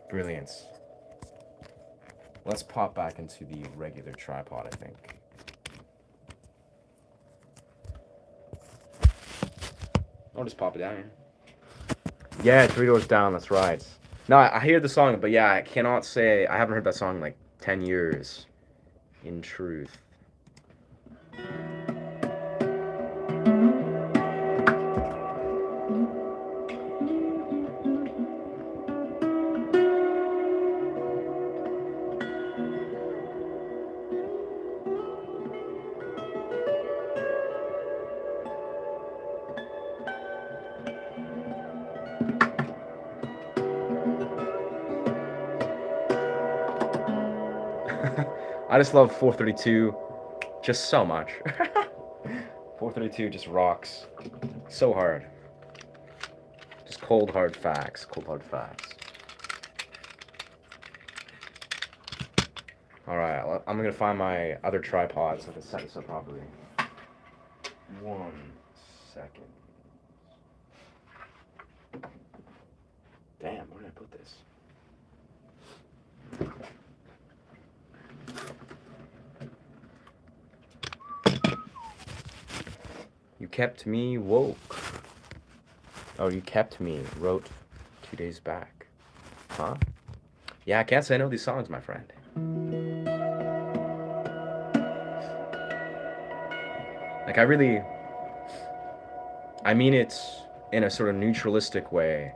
Brilliance. Let's pop back into the regular tripod, I think. I'll just pop it down here. Yeah, 3 Doors Down, that's right. No, I hear the song, but yeah, I cannot say, I haven't heard that song in like 10 years, in truth. I just love 432 just so much. 432 just rocks so hard. Just cold hard facts, cold hard facts. Alright, I'm gonna find my other tripod so I can set this up properly. 1 second. Damn, where did I put this? You kept me woke. Oh, you kept me wrote 2 days back. Huh? Yeah, I can't say I know these songs, my friend. Like, I mean it in a sort of neutralistic way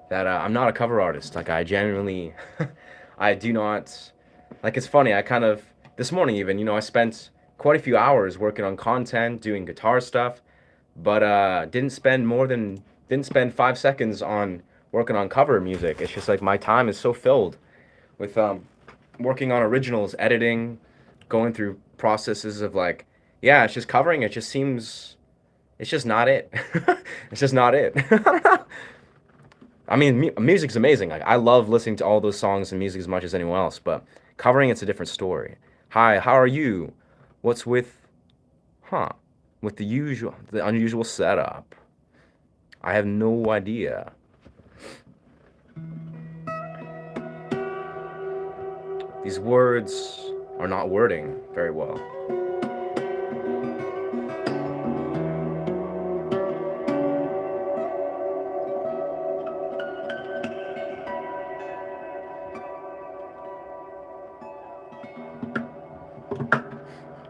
that I'm not a cover artist. Like, I genuinely, I do not, like, it's funny, this morning even, I spent quite a few hours working on content, doing guitar stuff, but didn't spend 5 seconds on working on cover music. It's just like my time is so filled with working on originals, editing, going through processes of like, yeah, it's just covering. It just seems, it's just not it. It's just not it. I mean, music's amazing. Like, I love listening to all those songs and music as much as anyone else, but covering, it's a different story. Hi, how are you? What's with, with the unusual setup? I have no idea. These words are not wording very well.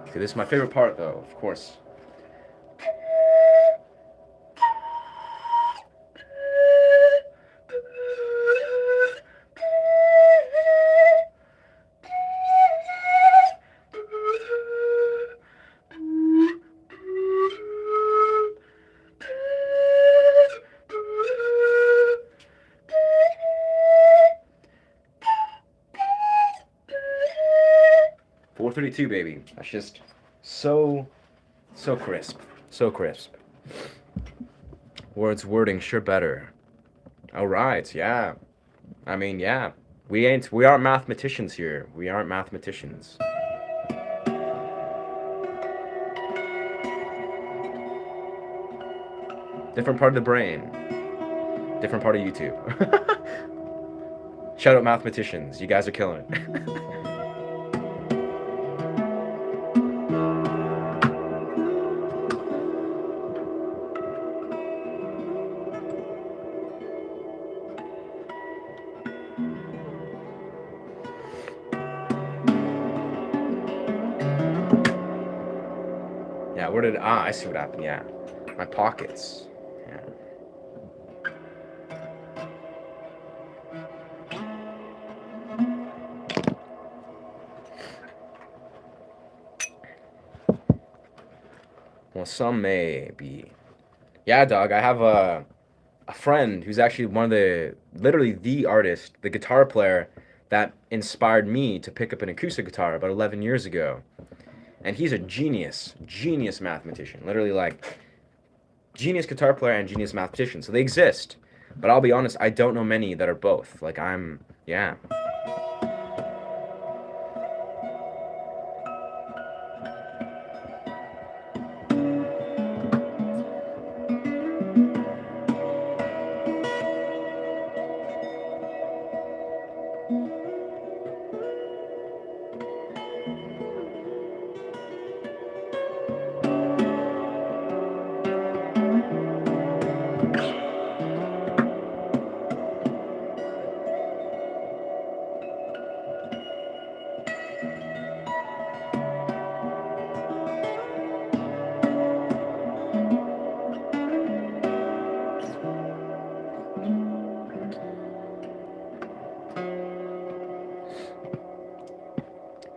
Okay, this is my favorite part, though, of course. .432, baby. That's just so crisp. So crisp. Wording sure better. Alright, yeah. I mean, yeah. We aren't mathematicians here. We aren't mathematicians. Different part of the brain. Different part of YouTube. Shout out mathematicians. You guys are killing it. Yeah, where did... Ah, I see what happened, yeah. My pockets. Yeah. Well, some may be. Yeah, dog, I have a friend who's actually one of literally the artist, the guitar player that inspired me to pick up an acoustic guitar about 11 years ago. And he's a genius mathematician. Literally, like, genius guitar player and genius mathematician. So they exist. But I'll be honest, I don't know many that are both. Like, yeah.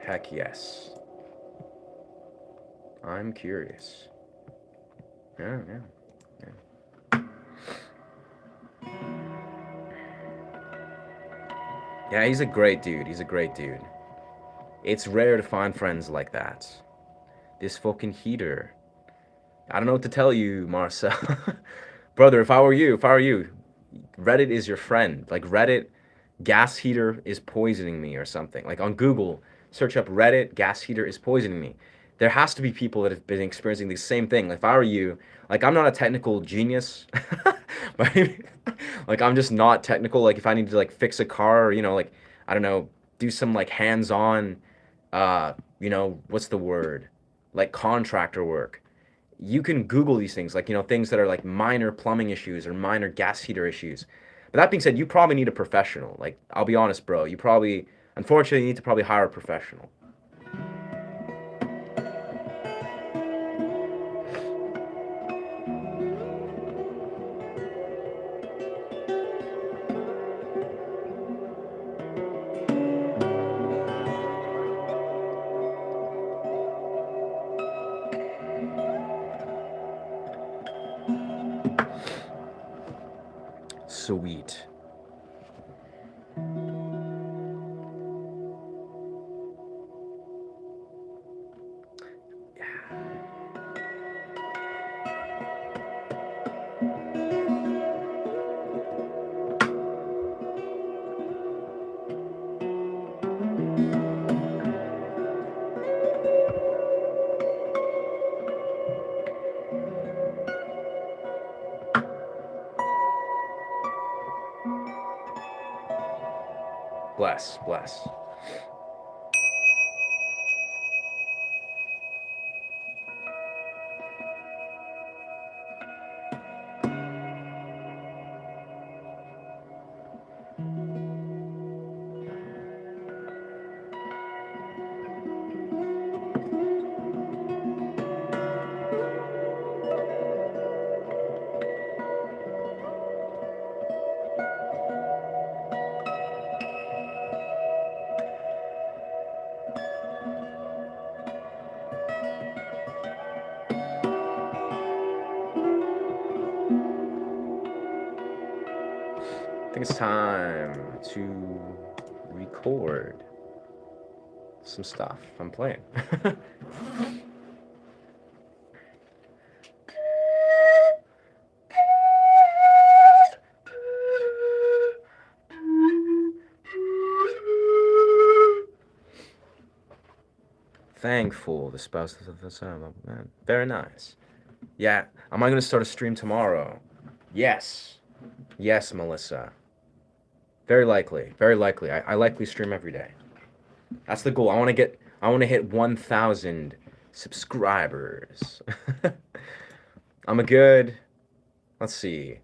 Heck yes. I'm curious. Yeah. Yeah, he's a great dude. It's rare to find friends like that. This fucking heater. I don't know what to tell you, Marcel. Brother, if I were you, Reddit is your friend. Like, Reddit, gas heater is poisoning me or something. Like, on Google, search up Reddit, gas heater is poisoning me. There has to be people that have been experiencing the same thing. Like, if I were you, like, I'm not a technical genius. But, like, I'm just not technical. Like, if I need to, like, fix a car or, like, I don't know, do some, like, hands-on, what's the word? Like, contractor work. You can Google these things, like, things that are like minor plumbing issues or minor gas heater issues. But that being said, you probably need a professional. Like, I'll be honest, bro. Unfortunately, you need to probably hire a professional. Sweet. Bless. I think it's time to record some stuff I'm playing. Thankful, the spouse of the son. Man, very nice. Yeah, am I going to start a stream tomorrow? Yes, Melissa. Very likely. I likely stream every day. That's the goal. I want to hit 1,000 subscribers. I'm a good, let's see,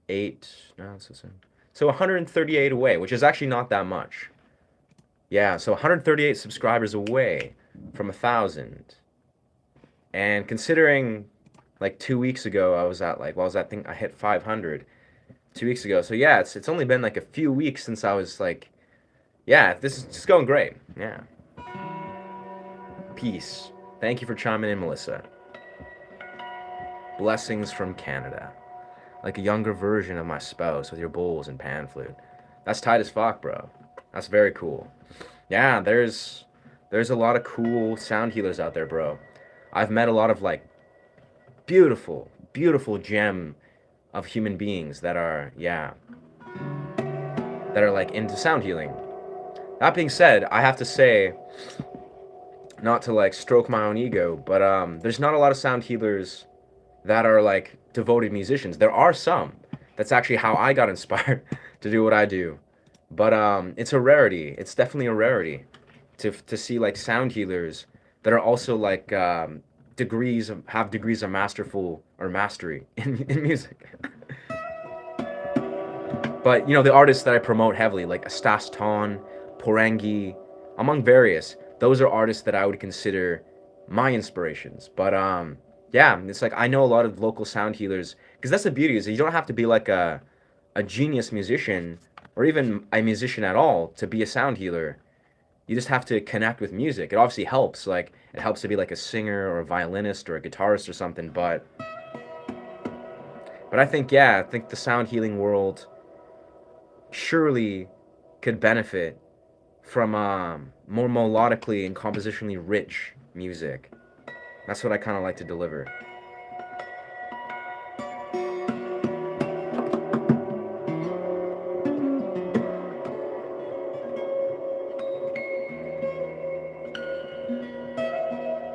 138 away, which is actually not that much. Yeah, so 138 subscribers away from 1,000. And considering like 2 weeks ago I was at like what was that thing I hit 500 2 weeks ago. So yeah, it's only been like a few weeks since I was like, yeah, this is just going great. Yeah. Peace. Thank you for chiming in, Melissa. Blessings from Canada. Like a younger version of my spouse with your bowls and pan flute. That's tight as fuck, bro. That's very cool. Yeah, there's a lot of cool sound healers out there, bro. I've met a lot of like beautiful, beautiful gem of human beings that are, yeah, that are like into sound healing. That being said, I have to say, not to like stroke my own ego, but there's not a lot of sound healers that are like devoted musicians. There are some. That's actually how I got inspired to do what I do. But it's a rarity. It's definitely a rarity to see like sound healers that are also like have degrees of masterful or mastery in music. But you know the artists that I promote heavily, like Astas Ton, Porangi, among various, those are artists that I would consider my inspirations. But yeah, it's like I know a lot of local sound healers because that's the beauty is you don't have to be like a genius musician or even a musician at all to be a sound healer. You just have to connect with music. It obviously helps. Like it helps to be like a singer or a violinist or a guitarist or something. But I think yeah, I think the sound healing world surely could benefit from more melodically and compositionally rich music. That's what I kind of like to deliver.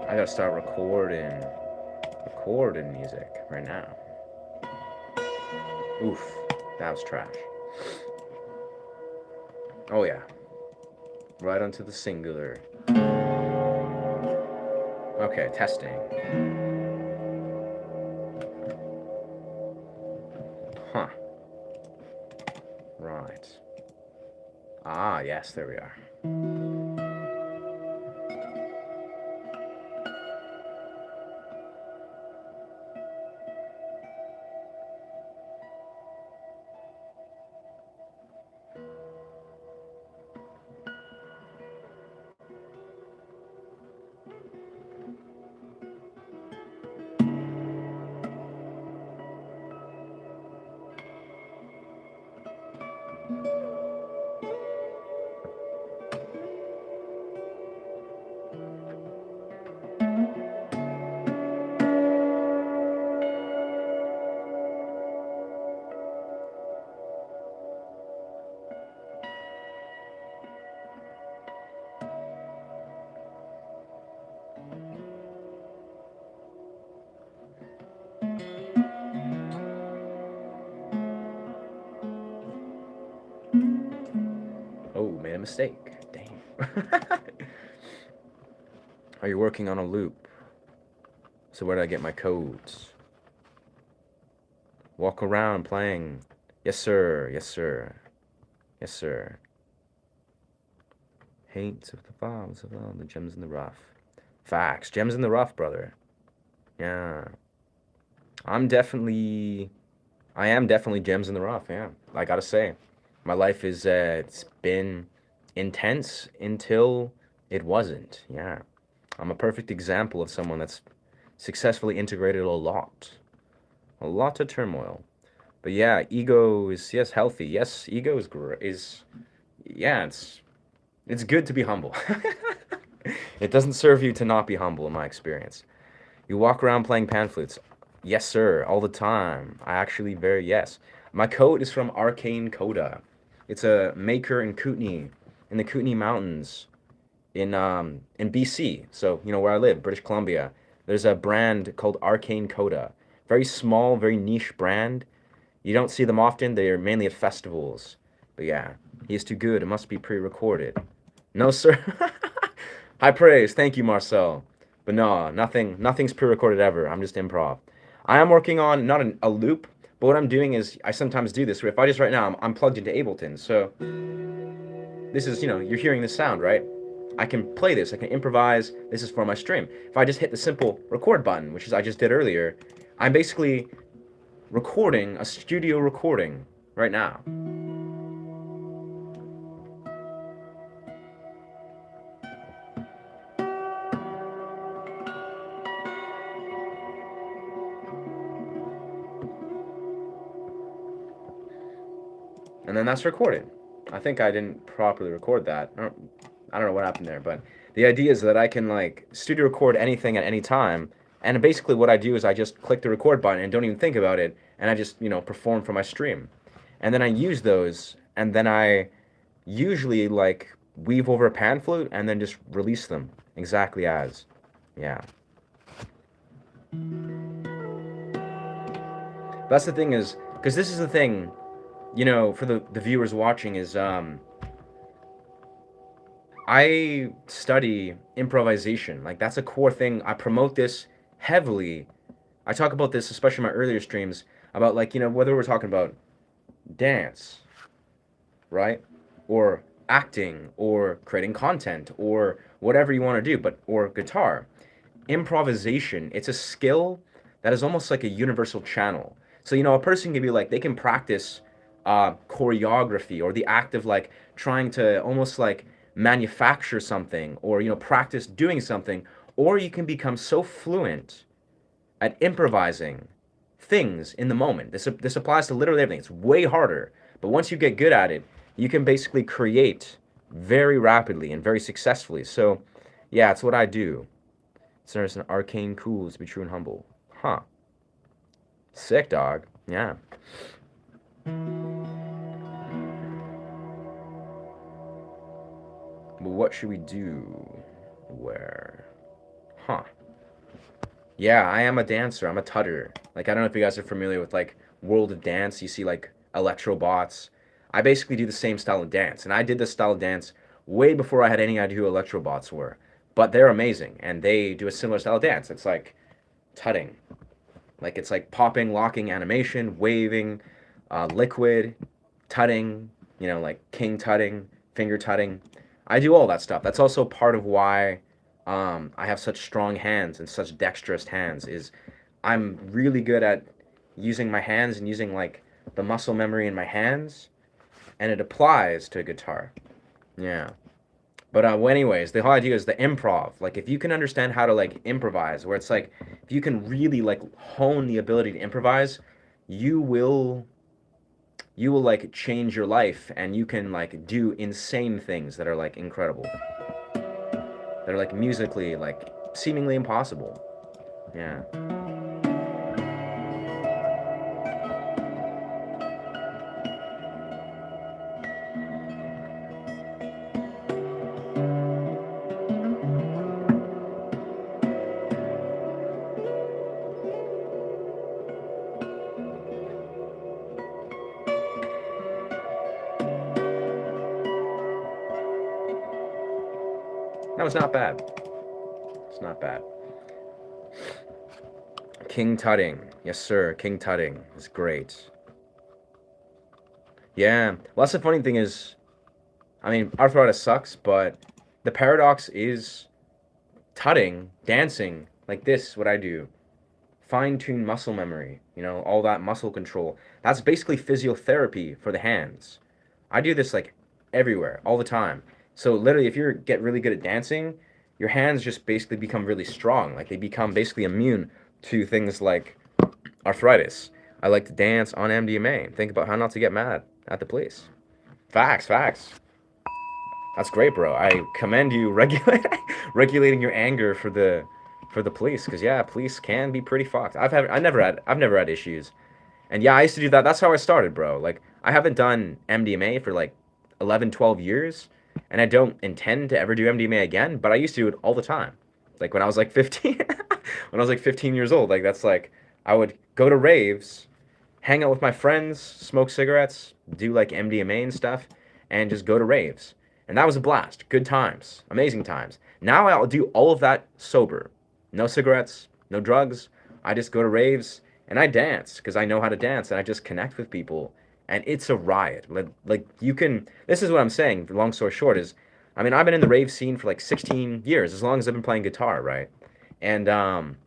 I gotta start recording music right now. Oof, that was trash. Oh yeah, right onto the singular. Okay, testing. Huh. Right. Ah, yes, there we are. Oh, made a mistake. Damn. Are you working on a loop? So where did I get my codes? Walk around playing. Yes, sir. Yes, sir. Yes, sir. Hates of the bombs of all the gems in the rough. Facts. Gems in the rough, brother. Yeah. I am definitely gems in the rough, yeah. I gotta say. My life is, it's been intense until it wasn't, yeah. I'm a perfect example of someone that's successfully integrated a lot of turmoil. But yeah, ego is, yes, healthy. Yes, ego is great, yeah, it's good to be humble. It doesn't serve you to not be humble, in my experience. You walk around playing pan flutes. Yes, sir, all the time. I actually yes. My coat is from Arcane Coda. It's a maker in Kootenay, in the Kootenay Mountains, in BC. So you know where I live, British Columbia. There's a brand called Arcane Coda. Very small, very niche brand. You don't see them often. They are mainly at festivals. But yeah, he is too good. It must be pre-recorded. No, sir. High praise. Thank you, Marcel. But no, nothing's pre-recorded ever. I'm just improv. I am working on not a loop, but what I'm doing is I sometimes do this. If I just right now, I'm plugged into Ableton. So this is, you know, you're hearing this sound, right? I can play this, I can improvise, this is for my stream. If I just hit the simple record button, which is I just did earlier, I'm basically recording a studio recording right now. And then that's recorded. I think I didn't properly record that. I don't know what happened there, but the idea is that I can like studio record anything at any time. And basically what I do is I just click the record button and don't even think about it. And I just, perform for my stream. And then I use those, and then I usually like weave over a pan flute and then just release them exactly as. Yeah. That's the thing is, because this is the thing, for the viewers watching is, I study improvisation. Like, that's a core thing. I promote this heavily. I talk about this, especially in my earlier streams, about, like, whether we're talking about dance, right? Or acting, or creating content, or whatever you want to do, or guitar. Improvisation, it's a skill that is almost like a universal channel. So, a person can be like, they can practice choreography or the act of like trying to almost like manufacture something or, practice doing something, or you can become so fluent at improvising things in the moment. This applies to literally everything. It's way harder, but once you get good at it, you can basically create very rapidly and very successfully. So, yeah, it's what I do. There's an arcane cool to be true and humble. Huh. Sick, dog. Yeah. But what should we do? Where? Huh. Yeah, I am a dancer. I'm a tutter. Like, I don't know if you guys are familiar with, like, World of Dance. You see, like, electrobots. I basically do the same style of dance. And I did this style of dance way before I had any idea who electrobots were. But they're amazing. And they do a similar style of dance. It's like tutting. Like, it's like popping, locking, animation, waving, liquid, tutting, like king tutting, finger tutting. I do all that stuff. That's also part of why I have such strong hands and such dexterous hands, is I'm really good at using my hands and using like the muscle memory in my hands, and it applies to a guitar. Yeah. But well, anyways, the whole idea is the improv. Like, if you can understand how to like improvise, where it's like if you can really like hone the ability to improvise, you will like change your life, and you can like do insane things that are like incredible. That are like musically like seemingly impossible. Yeah. No, it's not bad. It's not bad. King tutting. Yes, sir. King tutting is great. Yeah. Well, that's the funny thing is, I mean, arthritis sucks, but the paradox is tutting, dancing, like this, what I do. Fine-tune muscle memory, all that muscle control. That's basically physiotherapy for the hands. I do this like everywhere, all the time. So literally, if you get really good at dancing, your hands just basically become really strong. Like, they become basically immune to things like arthritis. I like to dance on MDMA and think about how not to get mad at the police. Facts, facts. That's great, bro. I commend you regulating your anger for the police, because yeah, police can be pretty fucked. I've never had issues. And yeah, I used to do that. That's how I started, bro. Like, I haven't done MDMA for like 11, 12 years, and I don't intend to ever do MDMA again, but I used to do it all the time. Like, when I was like 15, when I was like 15 years old, like, that's like, I would go to raves, hang out with my friends, smoke cigarettes, do like MDMA and stuff, and just go to raves. And that was a blast. Good times. Amazing times. Now I'll do all of that sober. No cigarettes, no drugs. I just go to raves and I dance because I know how to dance, and I just connect with people. And it's a riot. Like, you can, this is what I'm saying, long story short, is I mean, I've been in the rave scene for like 16 years, as long as I've been playing guitar, right? And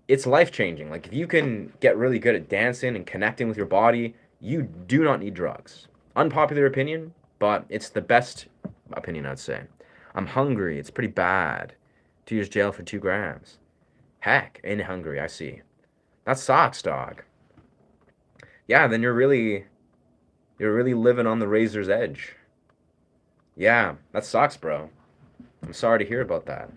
it's life changing. Like if you can get really good at dancing and connecting with your body, you do not need drugs. Unpopular opinion, but it's the best opinion, I'd say. I'm hungry. It's pretty bad. 2 years jail for 2 grams. Heck, in Hungary, I see. That sucks, dog. Yeah, then you're really living on the razor's edge. Yeah, that sucks, bro. I'm sorry to hear about that.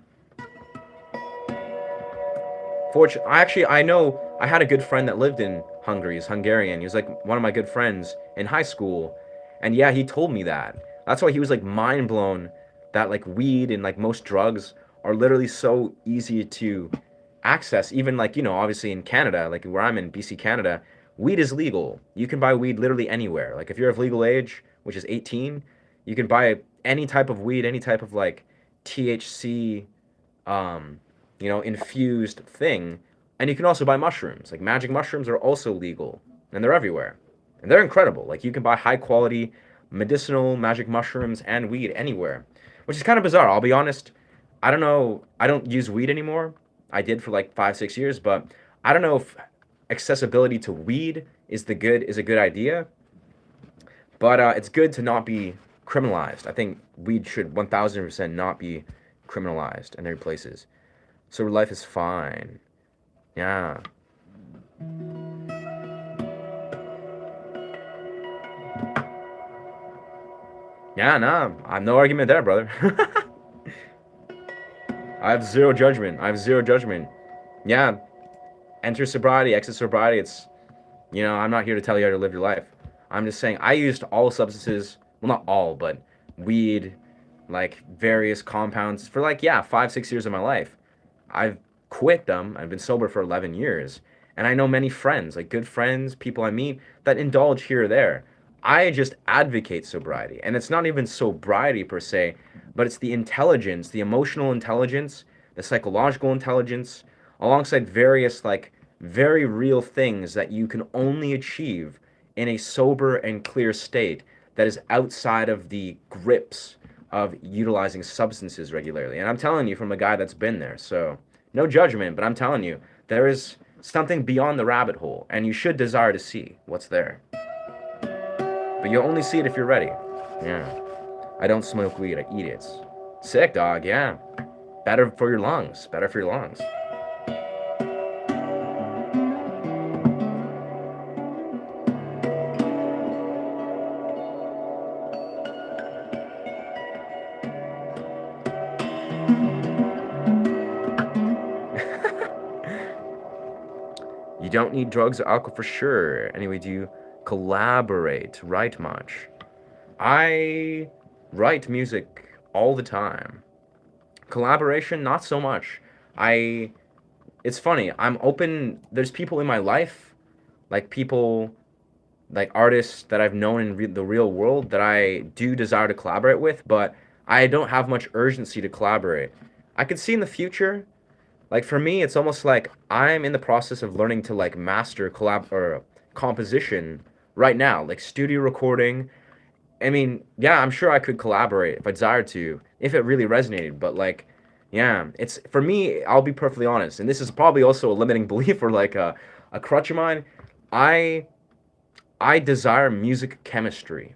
I know I had a good friend that lived in Hungary. He's Hungarian. He was like one of my good friends in high school, and yeah, he told me that. That's why he was like mind blown that like weed and like most drugs are literally so easy to access. Even like obviously in Canada, like where I'm in BC, Canada, weed is legal. You can buy weed literally anywhere. Like if you're of legal age, which is 18, you can buy any type of weed, any type of like THC um, infused thing. And you can also buy mushrooms. Like magic mushrooms are also legal, and they're everywhere. And they're incredible. Like you can buy high quality medicinal magic mushrooms and weed anywhere, which is kind of bizarre. I'll be honest. I don't know. I don't use weed anymore. I did for like 5, 6 years, but I don't know if accessibility to weed is a good idea. But it's good to not be criminalized. I think weed should 1000% not be criminalized in every places. So life is fine. Yeah. Yeah, nah. I have no argument there, brother. I have zero judgment. I have zero judgment. Yeah. Enter sobriety, exit sobriety. I'm not here to tell you how to live your life. I'm just saying I used all substances, well, not all, but weed, like various compounds for like, yeah, 5, 6 years of my life. I've quit them. I've been sober for 11 years. And I know many friends, like good friends, people I meet that indulge here or there. I just advocate sobriety. And it's not even sobriety per se, but it's the intelligence, the emotional intelligence, the psychological intelligence, alongside various, like, very real things that you can only achieve in a sober and clear state that is outside of the grips of utilizing substances regularly. And I'm telling you from a guy that's been there. So, no judgment, but I'm telling you, there is something beyond the rabbit hole, and you should desire to see what's there. But you'll only see it if you're ready. Yeah. I don't smoke weed, I eat it. Sick, dog, yeah. Better for your lungs. Better for your lungs. You don't need drugs or alcohol for sure. Anyway, do you collaborate? Write much? I write music all the time. Collaboration, not so much. It's funny. I'm open. There's people in my life, like people, like artists that I've known in the real world that I do desire to collaborate with, but I don't have much urgency to collaborate. I could see in the future, like for me, it's almost like I'm in the process of learning to like master collab or composition right now, like studio recording. I mean, yeah, I'm sure I could collaborate if I desired to, if it really resonated. But like, yeah, it's for me. I'll be perfectly honest, and this is probably also a limiting belief or like a crutch of mine. I I desire music chemistry,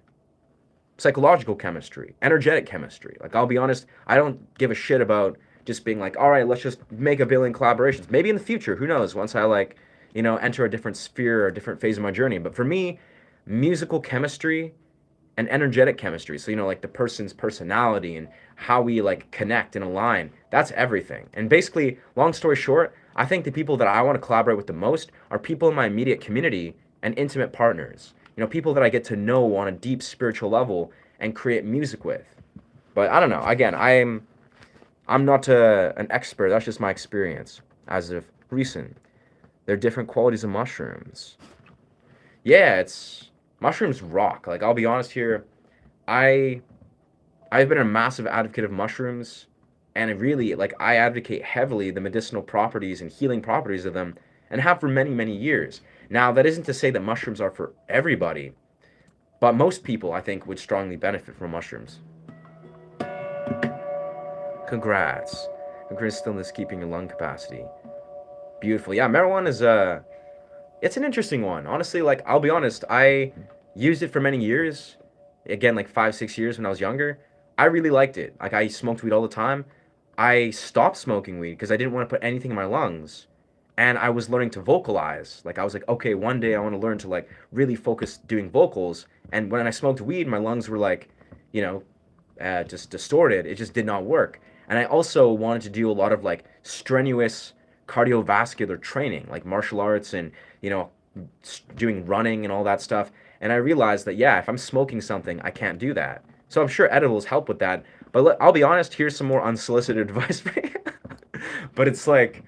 psychological chemistry, energetic chemistry. Like I'll be honest, I don't give a shit about just being like, all right, let's just make a billion collaborations. Maybe in the future, who knows? Once I like, enter a different sphere or a different phase of my journey. But for me, musical chemistry and energetic chemistry. So, like the person's personality and how we like connect and align. That's everything. And basically, long story short, I think the people that I want to collaborate with the most are people in my immediate community and intimate partners. People that I get to know on a deep spiritual level and create music with. But I don't know. Again, I'm not an expert. That's just my experience as of recent. They're different qualities of mushrooms. Yeah, mushrooms rock. Like I'll be honest here, I I've been a massive advocate of mushrooms, and I advocate heavily the medicinal properties and healing properties of them, and have for many many years. Now that isn't to say that mushrooms are for everybody, but most people I think would strongly benefit from mushrooms. Congrats. Increased stillness, keeping your lung capacity. Beautiful. Yeah, marijuana is it's an interesting one. Honestly, like I'll be honest, I used it for many years. Again, like 5, 6 years when I was younger. I really liked it. Like I smoked weed all the time. I stopped smoking weed because I didn't want to put anything in my lungs. And I was learning to vocalize. Like I was like, okay, one day I want to learn to like really focus doing vocals. And when I smoked weed, my lungs were like, you know, just distorted. It just did not work. And I also wanted to do a lot of like strenuous cardiovascular training, like martial arts and, you know, doing running and all that stuff. And I realized that, yeah, if I'm smoking something, I can't do that. So I'm sure edibles help with that. But I'll be honest, here's some more unsolicited advice for you. But it's like,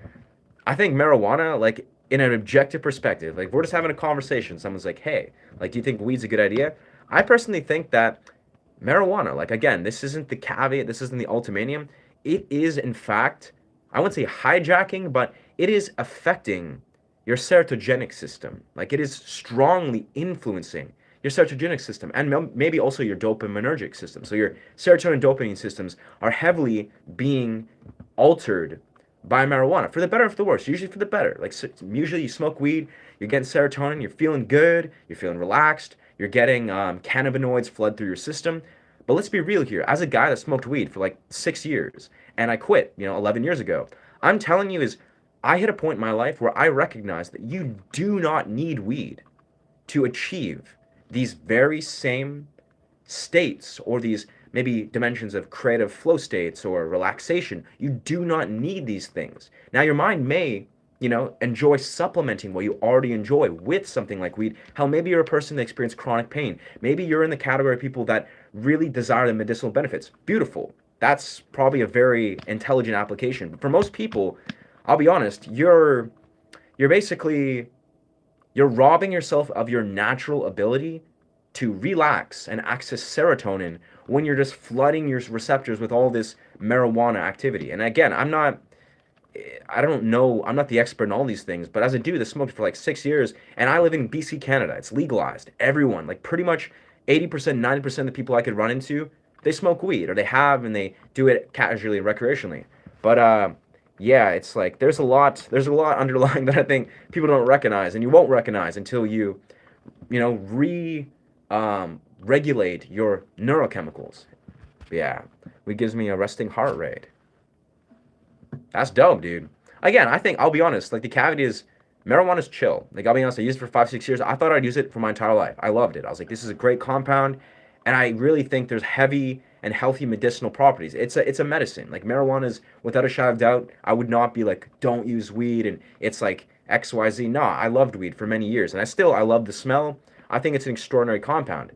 I think marijuana, like in an objective perspective, like we're just having a conversation. Someone's like, hey, like, do you think weed's a good idea? I personally think that marijuana, like again, this isn't the caveat, this isn't the ultimatum. It is, in fact, I wouldn't say hijacking, but it is affecting your serotogenic system. Like it is strongly influencing your serotogenic system and maybe also your dopaminergic system. So your serotonin and dopamine systems are heavily being altered by marijuana for the better or for the worse. Usually for the better. Like so, usually you smoke weed, you're getting serotonin, you're feeling good, you're feeling relaxed, you're getting cannabinoids flood through your system. But let's be real here. As a guy that smoked weed for like 6 years and I quit, 11 years ago, I'm telling you is I hit a point in my life where I recognized that you do not need weed to achieve these very same states or these maybe dimensions of creative flow states or relaxation. You do not need these things. Now, your mind may, enjoy supplementing what you already enjoy with something like weed. Hell, maybe you're a person that experiences chronic pain. Maybe you're in the category of people that really desire the medicinal benefits. Beautiful. That's probably a very intelligent application. But for most people, I'll be honest, you're basically you're robbing yourself of your natural ability to relax and access serotonin when you're just flooding your receptors with all this marijuana activity. And again, I don't know, I'm not the expert in all these things, but as a dude that smoked for like 6 years, and I live in BC, Canada, it's legalized. Everyone, like pretty much 80%, 90% of the people I could run into, they smoke weed, or they have, and they do it casually and recreationally. But yeah, it's like there's a lot underlying that I think people don't recognize, and you won't recognize until you, regulate your neurochemicals. Yeah, it gives me a resting heart rate. That's dope, dude. Again, I think I'll be honest. Like the cavity is marijuana's chill. Like I'll be honest, I used it for 5, 6 years. I thought I'd use it for my entire life. I loved it. I was like, this is a great compound, and I really think there's heavy and healthy medicinal properties. It's a medicine. Like marijuana is without a shadow of doubt. I would not be like, don't use weed, and it's like XYZ. Nah, I loved weed for many years, and I love the smell. I think it's an extraordinary compound.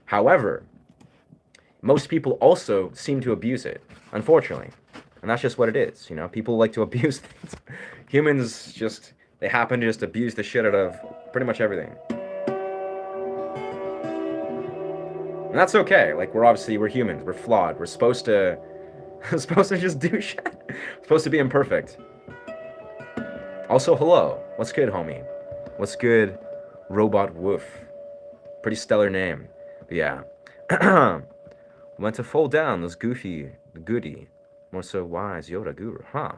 However, most people also seem to abuse it, unfortunately. And that's just what it is, People like to abuse things. Humans they happen to just abuse the shit out of pretty much everything. And that's okay. Like we're humans. We're flawed. We're supposed to supposed to just do shit. We're supposed to be imperfect. Also, hello. What's good, homie? What's good, Robot Woof? Pretty stellar name. But yeah. Went to fold down those goofy goody. More so wise Yoda guru. Huh.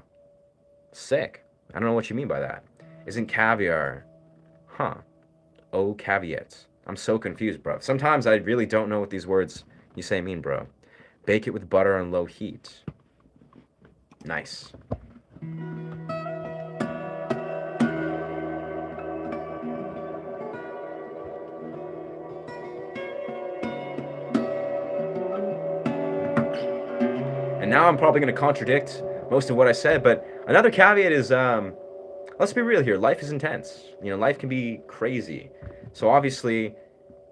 Sick. I don't know what you mean by that. Isn't caviar. Huh. Oh, caveats. I'm so confused, bro. Sometimes I really don't know what these words you say mean, bro. Bake it with butter on low heat. Nice. And now I'm probably going to contradict most of what I said, but another caveat is, let's be real here. Life is intense. Life can be crazy. So obviously,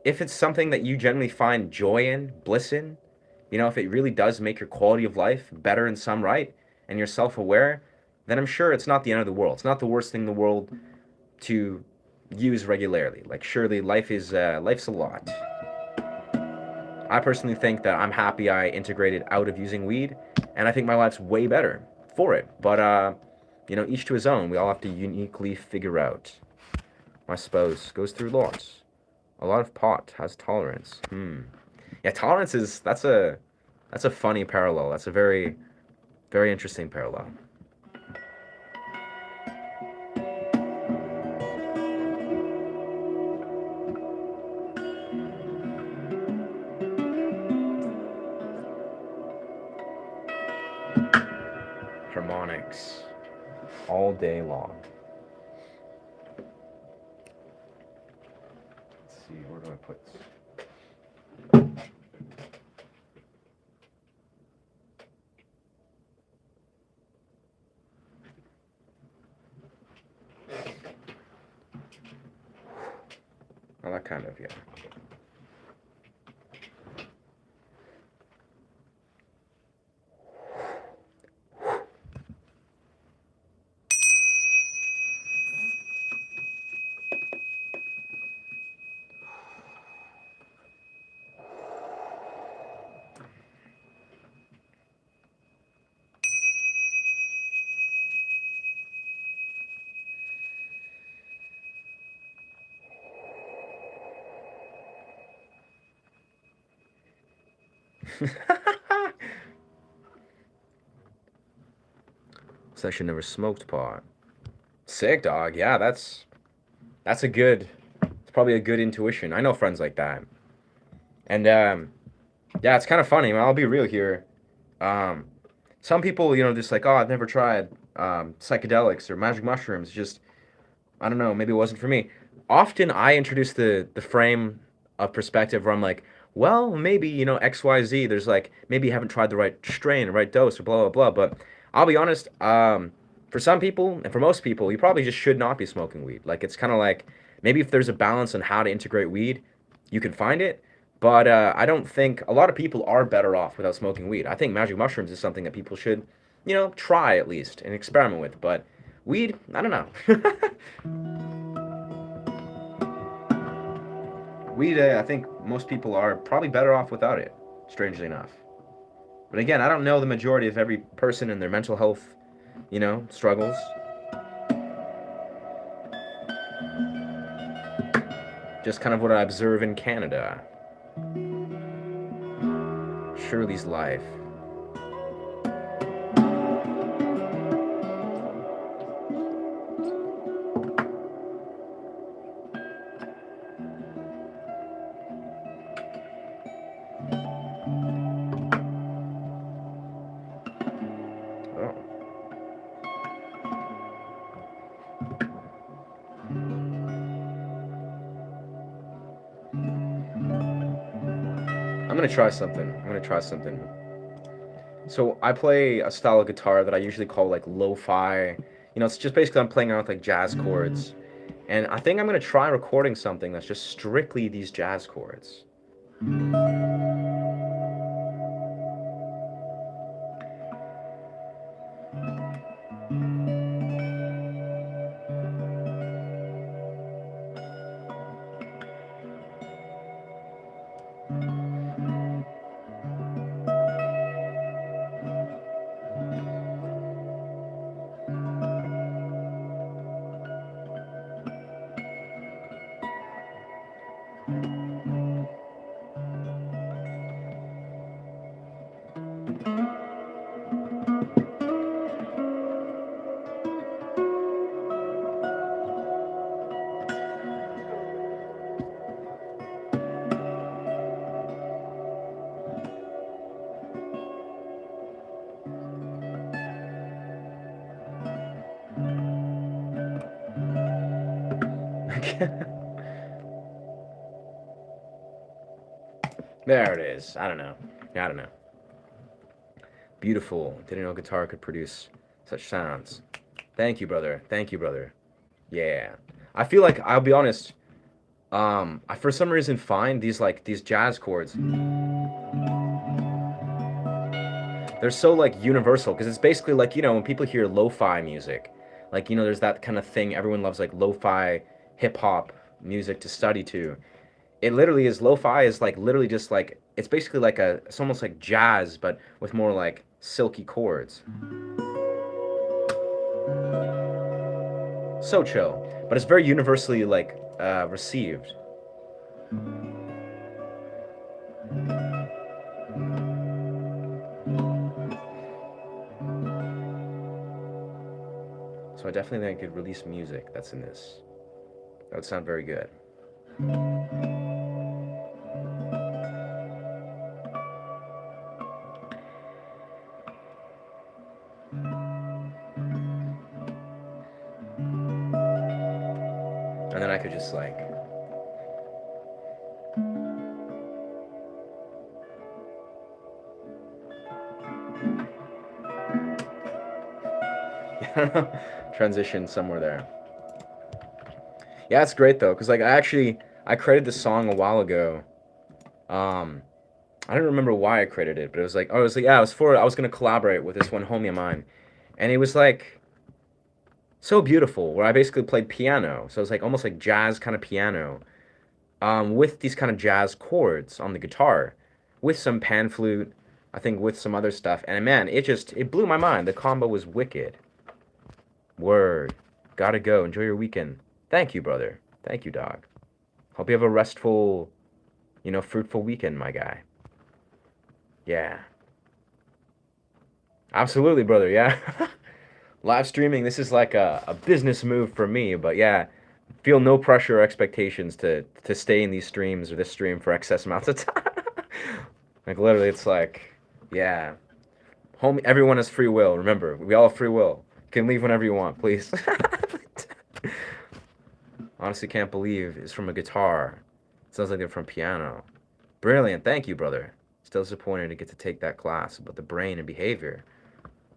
if it's something that you generally find joy in, bliss in, if it really does make your quality of life better in some right, and you're self-aware, then I'm sure it's not the end of the world. It's not the worst thing in the world to use regularly. Like surely life's a lot. I personally think that I'm happy I integrated out of using weed, and I think my life's way better for it. But, each to his own. We all have to uniquely figure out. I suppose goes through lots. A lot of pot has tolerance. Yeah, tolerance that's a funny parallel. That's a very Very interesting parallel. Harmonics all day long. Let's see, where do I put this? Well, that kind of, yeah. Session never smoked pot. Sick, dog. Yeah, that's a good. It's probably a good intuition. I know friends like that, and yeah, it's kind of funny. I'll be real here. Some people, just like, oh, I've never tried psychedelics or magic mushrooms. Just I don't know. Maybe it wasn't for me. Often I introduce the frame of perspective where I'm like, well, maybe X Y Z. There's like maybe you haven't tried the right strain, the right dose, or blah blah blah. But I'll be honest. For some people and for most people, you probably just should not be smoking weed. Like it's kind of like maybe if there's a balance on how to integrate weed, you can find it. But I don't think a lot of people are better off without smoking weed. I think magic mushrooms is something that people should, try at least and experiment with. But weed, I don't know. Weed, I think most people are probably better off without it, strangely enough. But again, I don't know the majority of every person and their mental health, struggles. Just kind of what I observe in Canada. Shirley's life. Oh. I'm gonna try something. So I play a style of guitar that I usually call like lo-fi. It's just basically I'm playing around with like jazz chords. And I think I'm gonna try recording something that's just strictly these jazz chords. There it is. I don't know. Beautiful. Didn't know guitar could produce such sounds. Thank you, brother. Yeah. I feel like I'll be honest. I for some reason find these jazz chords. They're so like universal because it's basically like when people hear lo-fi music, like there's that kind of thing everyone loves like lo-fi hip hop music to study to. It literally is lo-fi is like literally just like it's basically like it's almost like jazz but with more like silky chords. So chill, but it's very universally like received. So I definitely think I could release music that's in this. That would sound very good. And then I could just like transition somewhere there. Yeah, it's great though, cause like I created this song a while ago. I don't remember why I created it, but it was like, oh, it was like, yeah, I was gonna collaborate with this one homie of mine, and it was like so beautiful. Where I basically played piano, so it was like almost like jazz kind of piano, with these kind of jazz chords on the guitar, with some pan flute, I think with some other stuff, and man, it blew my mind. The combo was wicked. Word, gotta go. Enjoy your weekend. Thank you, brother. Thank you, dog. Hope you have a restful, fruitful weekend, my guy. Yeah. Absolutely, brother. Yeah. Live streaming, this is like a business move for me, but yeah, feel no pressure or expectations to stay in these streams or this stream for excess amounts of time. Like literally, it's like, yeah, home. Everyone has free will. Remember, we all have free will. You can leave whenever you want, please. Honestly, can't believe it's from a guitar. It sounds like they're from piano. Brilliant. Thank you, brother. Still disappointed to get to take that class about the brain and behavior.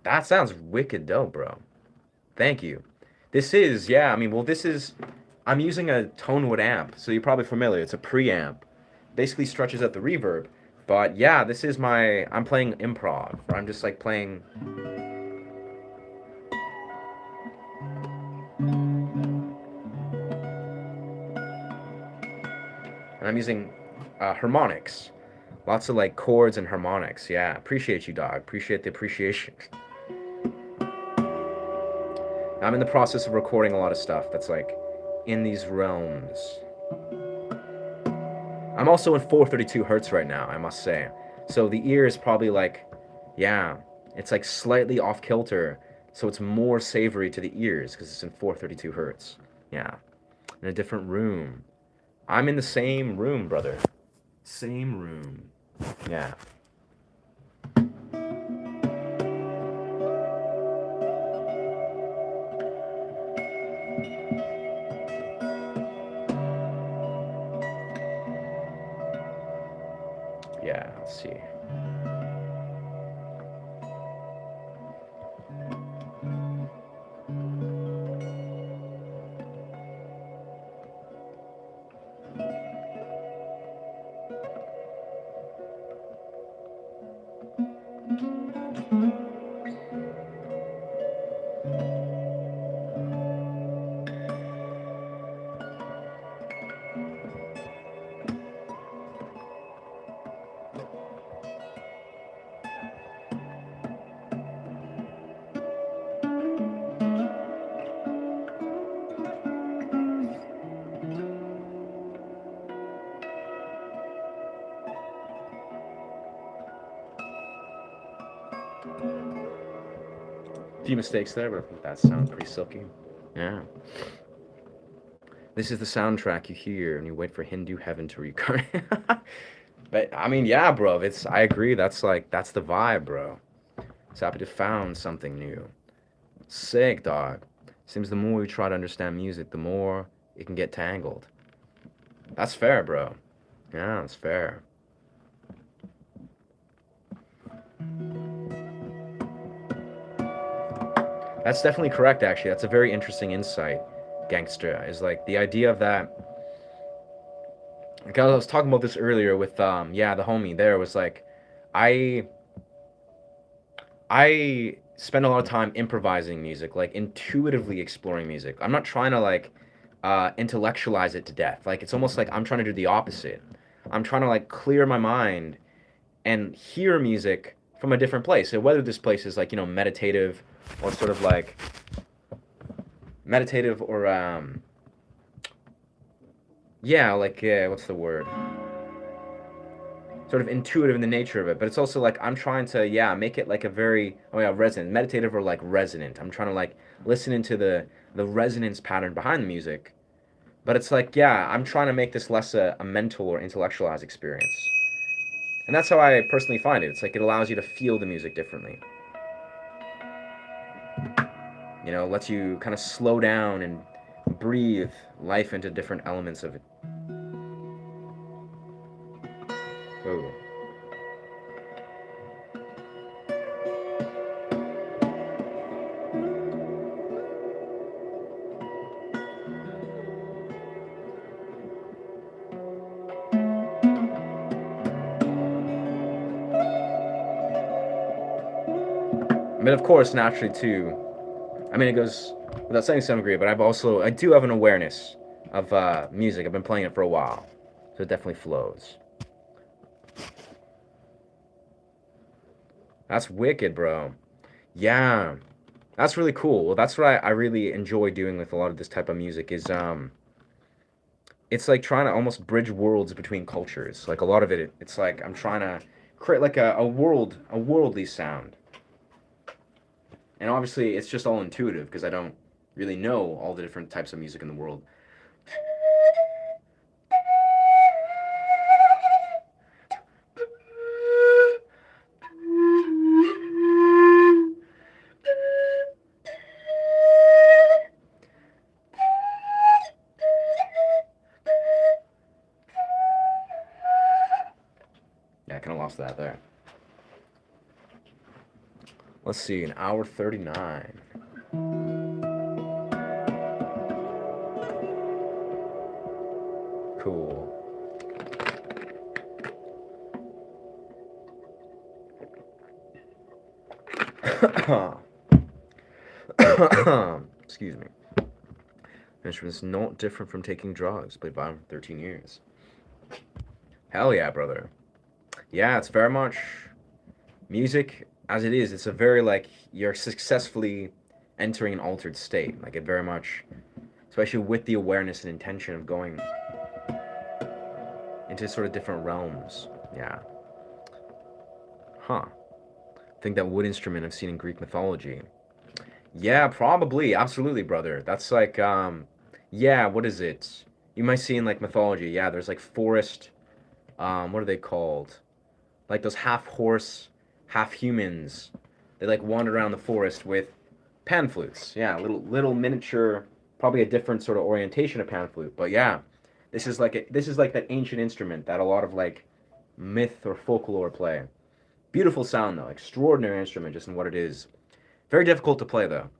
That sounds wicked dope, bro. Thank you. This is, yeah, I mean, well, I'm using a Tonewood amp, so you're probably familiar. It's a preamp. Basically stretches out the reverb. But yeah, I'm playing improv. Or I'm just like playing. And I'm using harmonics. Lots of like chords and harmonics. Yeah, appreciate you, dog. Appreciate the appreciation. I'm in the process of recording a lot of stuff that's like in these realms. I'm also in 432 hertz right now, I must say. So the ear is probably like, yeah, it's like slightly off kilter. So it's more savory to the ears because it's in 432 hertz. Yeah, in a different room. I'm in the same room, brother. Same room. Yeah. Yeah, let's see. A few mistakes there, but I think that sounds pretty silky. Yeah. This is the soundtrack you hear and you wait for Hindu heaven to reincarnate. But I mean, yeah, bro. I agree. That's the vibe, bro. It's happy to found something new. Sick, dog. Seems the more we try to understand music, the more it can get tangled. That's fair, bro. Yeah, that's fair. That's definitely correct, actually. That's a very interesting insight, gangster. Is like the idea of that. Like I was talking about this earlier with the homie there was like, I I spend a lot of time improvising music, like intuitively exploring music. I'm not trying to like intellectualize it to death. Like it's almost like I'm trying to do the opposite. I'm trying to like clear my mind and hear music from a different place. So whether this place is like, meditative or sort of like meditative or yeah, like what's the word? sort of intuitive in the nature of it, but it's also like I'm trying to, yeah, make it like a very, oh yeah, resonant, meditative or like resonant. I'm trying to like listen into the resonance pattern behind the music. But it's like, yeah, I'm trying to make this less a mental or intellectualized experience. And that's how I personally find it. It's like it allows you to feel the music differently. You know, lets you kind of slow down and breathe life into different elements of it. Oh. But of course, naturally too, I mean, it goes without saying to some degree, but I do have an awareness of music. I've been playing it for a while, so it definitely flows. That's wicked, bro. Yeah, that's really cool. Well, that's what I really enjoy doing with a lot of this type of music is it's like trying to almost bridge worlds between cultures. Like a lot of it, it's like I'm trying to create like a worldly sound. And obviously, it's just all intuitive because I don't really know all the different types of music in the world. Yeah, I kind of lost that there. Let's see, an hour 39. Cool. Excuse me. Instrument's not different from taking drugs. Played violin for 13 years. Hell yeah, brother. Yeah, it's very much music as it is. It's a very like you're successfully entering an altered state. Like it very much, especially with the awareness and intention of going into sort of different realms. Yeah. Huh. I think that wood instrument I've seen in Greek mythology. Yeah, probably. Absolutely, brother. That's like, yeah, what is it? You might see in like mythology. Yeah, there's like forest, what are they called? Like those half horse, half humans. They like wander around the forest with pan flutes. Yeah, little miniature, probably a different sort of orientation of pan flute. But yeah, this is like that ancient instrument that a lot of like myth or folklore play. Beautiful sound though, extraordinary instrument just in what it is. Very difficult to play though.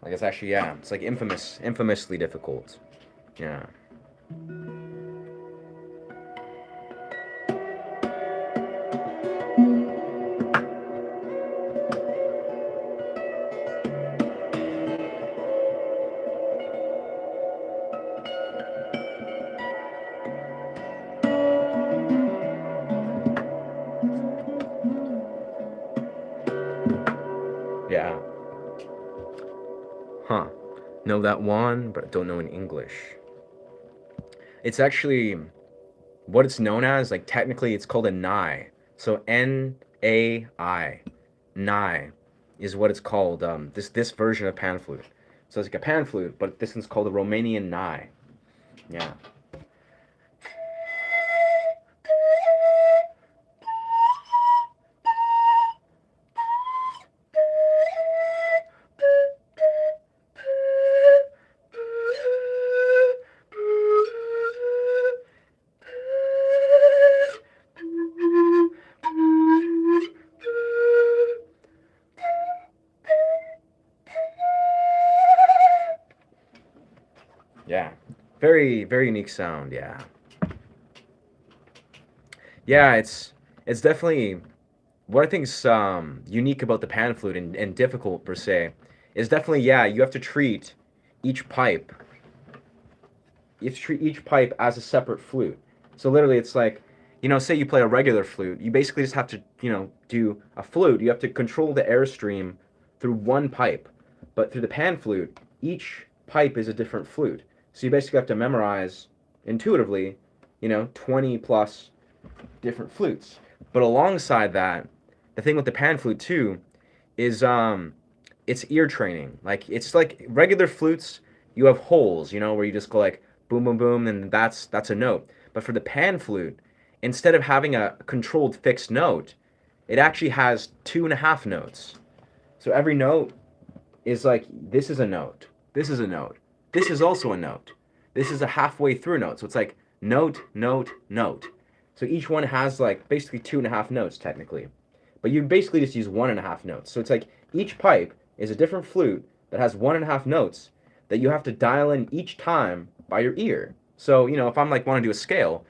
Like it's actually, yeah, it's like infamously difficult. Yeah. Yeah. Huh. Know that one, but don't know in English. It's actually what it's known as, like technically it's called a nai. So Nai. Nai is what it's called. This version of pan flute. So it's like a pan flute, but this one's called a Romanian nai. Yeah. Yeah. Very unique sound, yeah. Yeah, it's definitely what I think is unique about the pan flute and difficult per se is definitely, yeah, you have to treat each pipe you have to treat each pipe as a separate flute. So literally it's like, you know, say you play a regular flute, you basically just have to, you know, do a flute. You have to control the airstream through one pipe. But through the pan flute, each pipe is a different flute. So you basically have to memorize intuitively, 20 plus different flutes. But alongside that, the thing with the pan flute too is it's ear training. Like it's like regular flutes, you have holes, where you just go like boom boom boom and that's a note. But for the pan flute, instead of having a controlled fixed note, it actually has 2.5 notes. So every note is like this is a note. This is a note. This is also a note. This is a halfway through note. So it's like note, note, note. So each one has like basically 2.5 notes technically. But you basically just use 1.5 notes. So it's like each pipe is a different flute that has 1.5 notes that you have to dial in each time by your ear. So, if I'm like want to do a scale,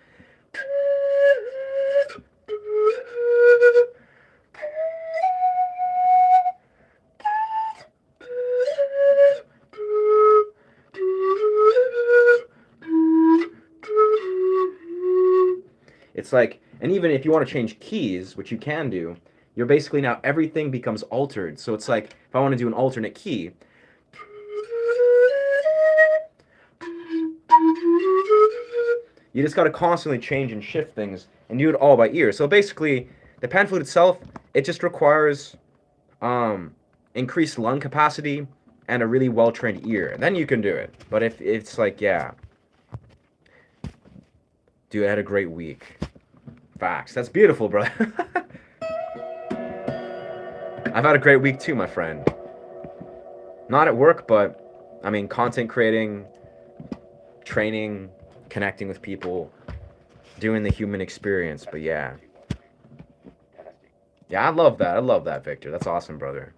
it's like, and even if you want to change keys, which you can do, you're basically now everything becomes altered. So it's like if I want to do an alternate key, you just got to constantly change and shift things and do it all by ear. So basically, the pan flute itself, it just requires increased lung capacity and a really well-trained ear. Then you can do it. But if it's like, yeah, dude, I had a great week. Facts. That's beautiful, bro. I've had a great week too, my friend. Not at work, but I mean, content creating, training, connecting with people, doing the human experience. But yeah. Yeah, I love that. I love that, Victor. That's awesome, brother.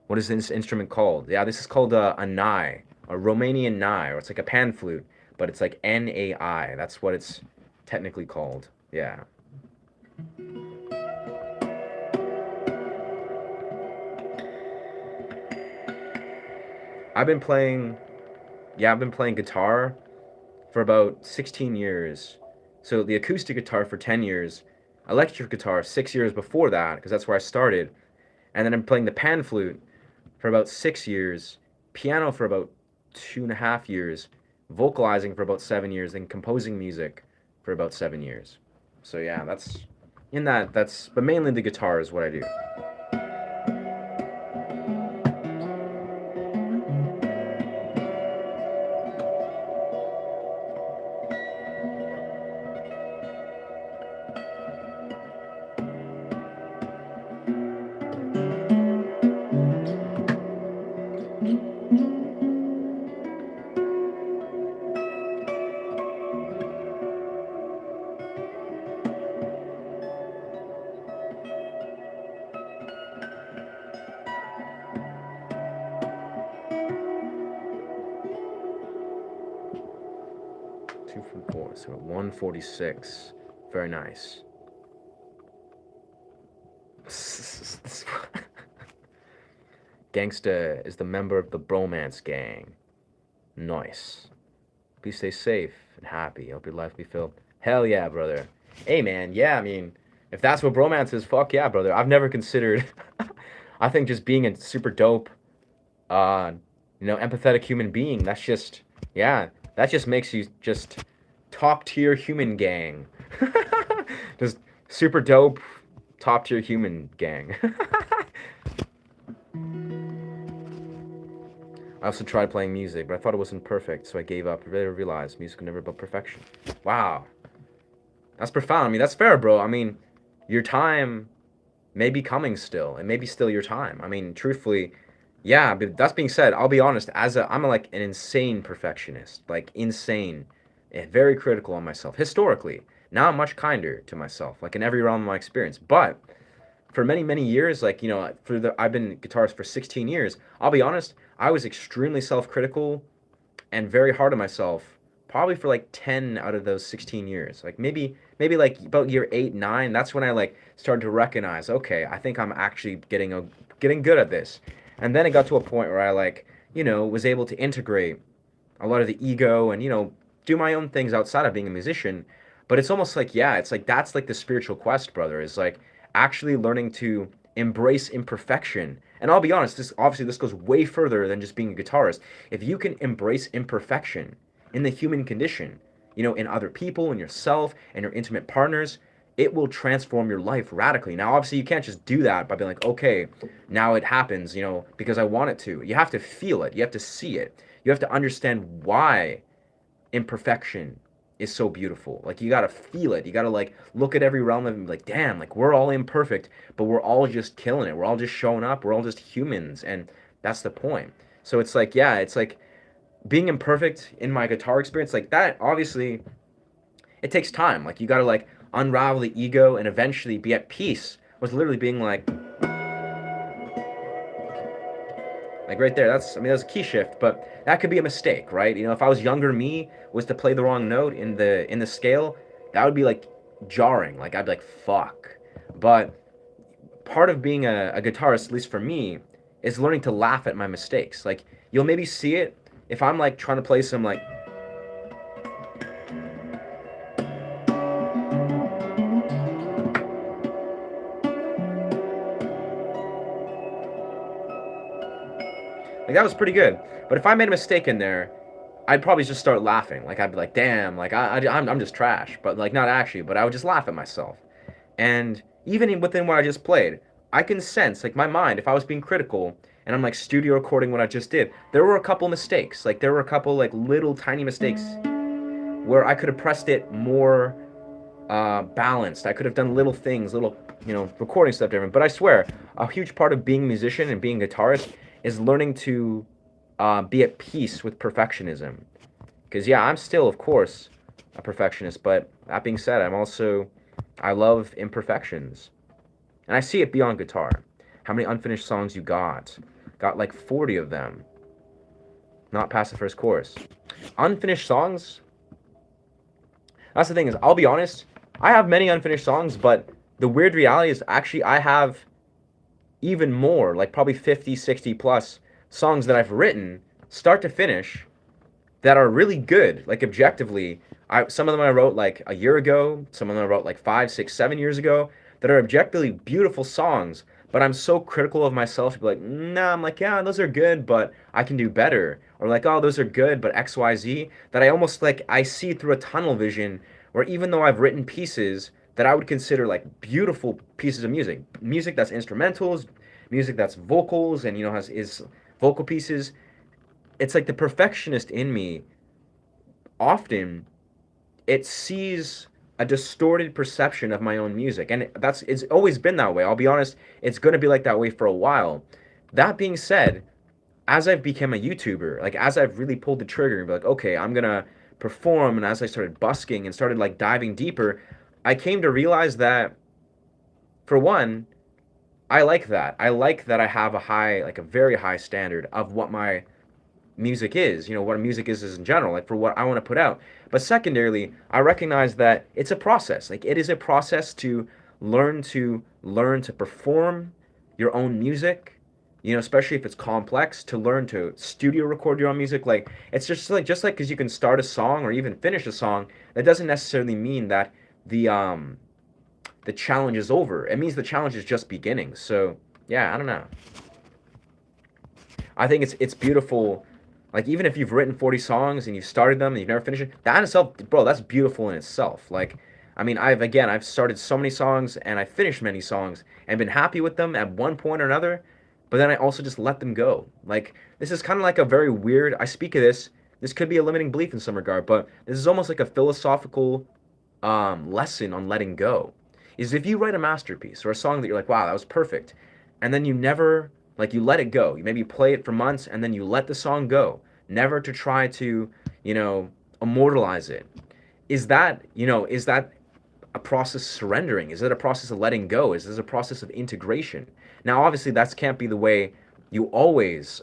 What is this instrument called? Yeah, this is called a nai, a Romanian nai, or it's like a pan flute, but it's like Nai. That's what it's technically called. Yeah. I've been playing guitar for about 16 years. So the acoustic guitar for 10 years, electric guitar 6 years before that, because that's where I started. And then I'm playing the pan flute for about 6 years, piano for about 2.5 years, vocalizing for about 7 years, and composing music for about 7 years. So yeah, but mainly the guitar is what I do. Two from four, so 146. Very nice. Gangsta is the member of the bromance gang. Nice. Please stay safe and happy. Hope your life be filled. Hell yeah, brother. Hey, man. Yeah, I mean, if that's what bromance is, fuck yeah, brother. I've never considered. I think just being a super dope, empathetic human being. That's just, yeah. That just makes you just top tier human gang. Just super dope, top tier human gang. I also tried playing music, but I thought it wasn't perfect, so I gave up. I really realized music was never about perfection. Wow. That's profound. I mean, that's fair, bro. I mean, your time may be coming still. It may be still your time. I mean, truthfully, yeah, but that's being said, I'll be honest, I'm like an insane perfectionist. Like, insane. Very critical on myself. Historically. Now I'm much kinder to myself, like in every realm of my experience. But for many, many years, like, I've been a guitarist for 16 years. I'll be honest, I was extremely self-critical and very hard on myself, probably for like 10 out of those 16 years. Like maybe like about year 8, 9, that's when I like started to recognize, okay, I think I'm actually getting good at this. And then it got to a point where I like, was able to integrate a lot of the ego and, do my own things outside of being a musician. But it's almost like, yeah, it's like that's like the spiritual quest, brother, is like actually learning to embrace imperfection. And I'll be honest, this goes way further than just being a guitarist. If you can embrace imperfection in the human condition, in other people, in yourself, and your intimate partners, it will transform your life radically. Now, obviously, you can't just do that by being like, okay, now it happens, because I want it to. You have to feel it. You have to see it. You have to understand why imperfection is so beautiful. Like, you gotta feel it. You gotta like look at every realm and be like, damn, like we're all imperfect, but we're all just killing it. We're all just showing up. We're all just humans, and that's the point. So it's like, yeah, it's like being imperfect in my guitar experience, like that. Obviously, it takes time. Like you gotta like unravel the ego and eventually be at peace. Was literally being like right there, that's a key shift, but that could be a mistake, right? If I was younger, me was to play the wrong note in the scale, that would be like jarring. Like I'd be like, fuck. But part of being a guitarist, at least for me, is learning to laugh at my mistakes. Like you'll maybe see it if I'm like trying to play some like that was pretty good. But if I made a mistake in there, I'd probably just start laughing. Like I'd be like, damn, like I'm just trash. But like not actually, but I would just laugh at myself. And even within what I just played, I can sense like my mind. If I was being critical and I'm like studio recording what I just did, there were a couple mistakes. Like there were a couple like little tiny mistakes where I could have pressed it more balanced. I could have done little things, little recording stuff different. But I swear, a huge part of being a musician and being a guitarist is learning to be at peace with perfectionism. Because yeah, I'm still, of course, a perfectionist. But that being said, I love imperfections, and I see it beyond guitar. How many unfinished songs you got? Got like 40 of them. Not past the first chorus. Unfinished songs. That's the thing is, I'll be honest. I have many unfinished songs, but the weird reality is actually I have even more, like probably 50, 60 plus songs that I've written, start to finish, that are really good, like objectively. Some of them I wrote like a year ago, some of them I wrote like 5, 6, 7 years ago, that are objectively beautiful songs, but I'm so critical of myself to be like, nah, I'm like, yeah, those are good, but I can do better. Or like, oh, those are good, but XYZ, that I almost like, I see through a tunnel vision where even though I've written pieces that I would consider like beautiful pieces of music that's instrumentals, music that's vocals, and is vocal pieces, it's like the perfectionist in me often it sees a distorted perception of my own music, and it's always been that way. I'll be honest, it's going to be like that way for a while. That being said, as I've become a YouTuber, like as I've really pulled the trigger and be like, okay, I'm going to perform, and as I started busking and started like diving deeper, I came to realize that for one, I like that. I like that I have a very high standard of what my music is, what music is in general, like for what I want to put out. But secondarily, I recognize that it's a process. Like it is a process to learn to perform your own music, especially if it's complex, to learn to studio record your own music. Like it's just like because you can start a song or even finish a song, that doesn't necessarily mean that the challenge is over. It means the challenge is just beginning. So yeah, I don't know. I think it's beautiful. Like even if you've written 40 songs and you've started them and you've never finished it, that in itself, bro, that's beautiful in itself. Like, I mean, I've started so many songs and I finished many songs and been happy with them at one point or another, but then I also just let them go. Like this is kind of like a very weird. I speak of this. This could be a limiting belief in some regard, but this is almost like a philosophical lesson on letting go. Is if you write a masterpiece or a song that you're like, wow, that was perfect, and then you never like you let it go. You maybe play it for months and then you let the song go, never to try to, immortalize it. Is that a process of surrendering? Is it a process of letting go? Is this a process of integration? Now, obviously, that can't be the way you always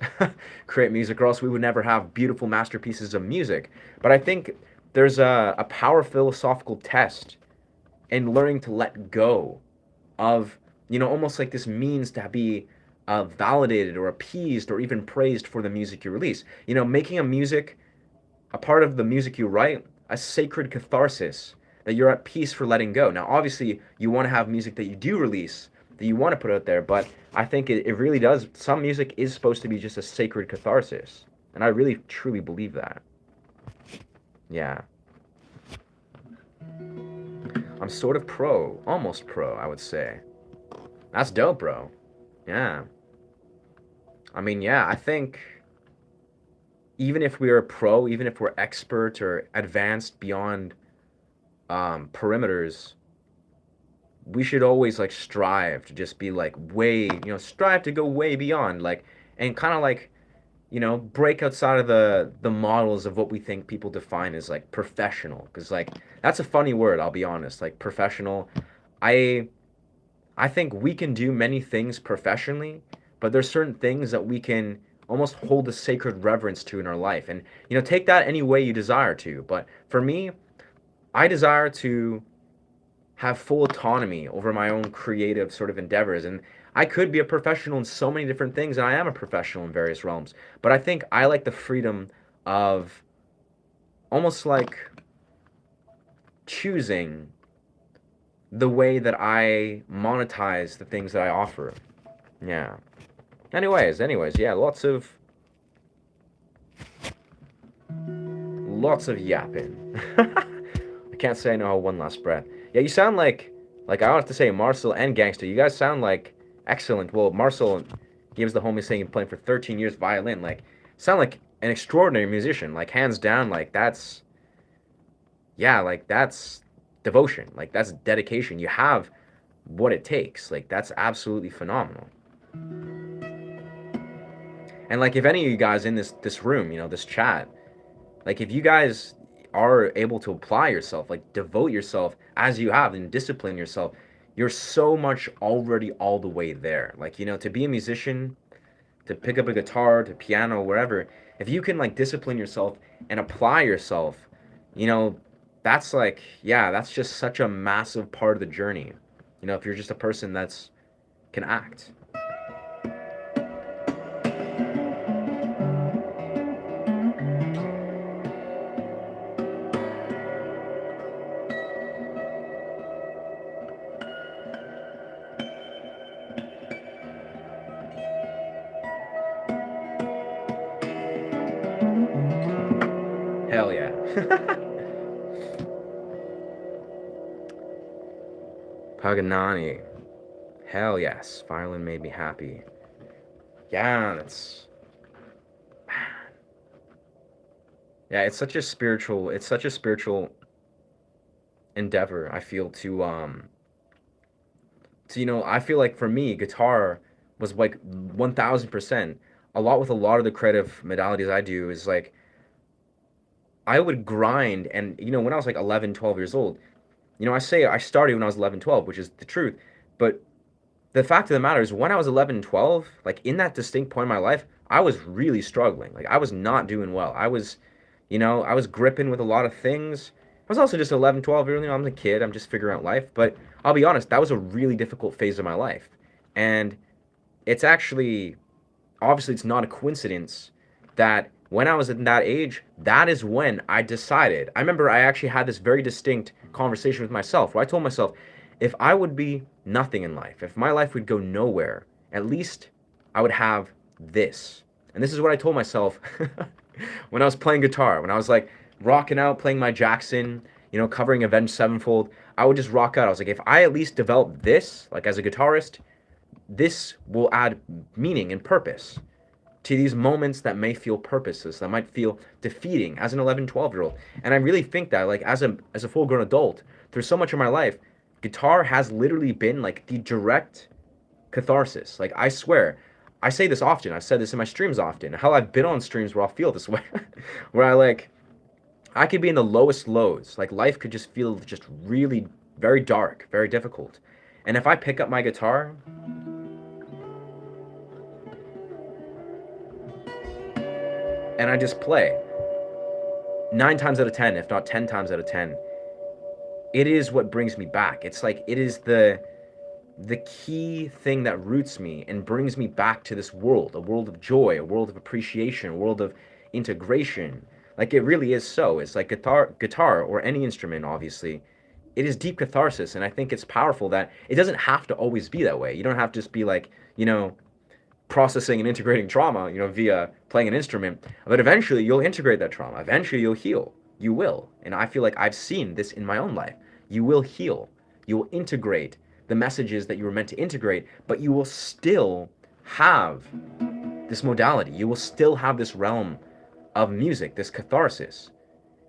create music, or else we would never have beautiful masterpieces of music. But I think there's a power philosophical test in learning to let go of, almost like this means to be validated or appeased or even praised for the music you release. Making a part of the music you write, a sacred catharsis that you're at peace for letting go. Now, obviously, you want to have music that you do release that you want to put out there, but I think it really does. Some music is supposed to be just a sacred catharsis, and I really truly believe that. Yeah. I'm sort of pro, almost pro, I would say. That's dope, bro. Yeah. I mean, yeah, I think even if we are pro, even if we're expert or advanced beyond perimeters, we should always like strive to just be like way, strive to go way beyond, like, and kind of like, break outside of the models of what we think people define as like professional, because like that's a funny word, I'll be honest. Like professional, I I think we can do many things professionally, but there's certain things that we can almost hold a sacred reverence to in our life, and take that any way you desire to. But for me, I desire to have full autonomy over my own creative sort of endeavors. And I could be a professional in so many different things, and I am a professional in various realms. But I think I like the freedom of almost like choosing the way that I monetize the things that I offer. Yeah. Anyways, yeah, lots of yapping. I can't say I know how one last breath. Yeah, you sound like I don't have to say Marcel and Gangster. You guys sound like excellent. Well, Marcel, he was the homie saying he's playing for 13 years violin. Like, sound like an extraordinary musician. Like, hands down, like that's that's devotion. Like, that's dedication. You have what it takes. Like, that's absolutely phenomenal. And like, if any of you guys in this room, this chat, like if you guys are able to apply yourself, like devote yourself as you have and discipline yourself, you're so much already all the way there. Like, to be a musician, to pick up a guitar, to piano, wherever, if you can like discipline yourself and apply yourself, that's like, yeah, that's just such a massive part of the journey. If you're just a person that's can act. Hell yeah. Paganani. Hell yes. Violin made me happy. Yeah, that's... Yeah, it's such a spiritual endeavor, I feel, I feel like for me, guitar was like 1000%. A lot with a lot of the creative modalities I do is like, I would grind, and when I was like 11, 12 years old, I say I started when I was 11, 12, which is the truth, but the fact of the matter is when I was 11, 12, like in that distinct point in my life, I was really struggling. Like I was not doing well. I was gripping with a lot of things. I was also just 11, 12, I'm a kid, I'm just figuring out life, but I'll be honest, that was a really difficult phase of my life. And it's actually, obviously it's not a coincidence that when I was at that age, that is when I decided. I remember I actually had this very distinct conversation with myself where I told myself, if I would be nothing in life, if my life would go nowhere, at least I would have this. And this is what I told myself when I was playing guitar, when I was like rocking out, playing my Jackson, covering Avenged Sevenfold. I would just rock out. I was like, if I at least develop this, like as a guitarist, this will add meaning and purpose to these moments that may feel purposeless, that might feel defeating as an 11, 12-year-old. And I really think that, like, as a full-grown adult, through so much of my life, guitar has literally been, like, the direct catharsis. Like, I swear, I say this often. I've said this in my streams often. Hell, I've been on streams where I'll feel this way, where I could be in the lowest lows. Like, life could just feel just really very dark, very difficult. And if I pick up my guitar and I just play 9 times out of 10, if not 10 times out of 10, it is what brings me back. It's like it is the key thing that roots me and brings me back to this world, a world of joy, a world of appreciation, a world of integration. Like it really is so. It's like guitar or any instrument, obviously, it is deep catharsis, and I think it's powerful that it doesn't have to always be that way. You don't have to just be like, processing and integrating trauma, via playing an instrument, but eventually you'll integrate that trauma. Eventually you'll heal. You will. And I feel like I've seen this in my own life. You will heal. You will integrate the messages that you were meant to integrate, but you will still have this modality. You will still have this realm of music, this catharsis.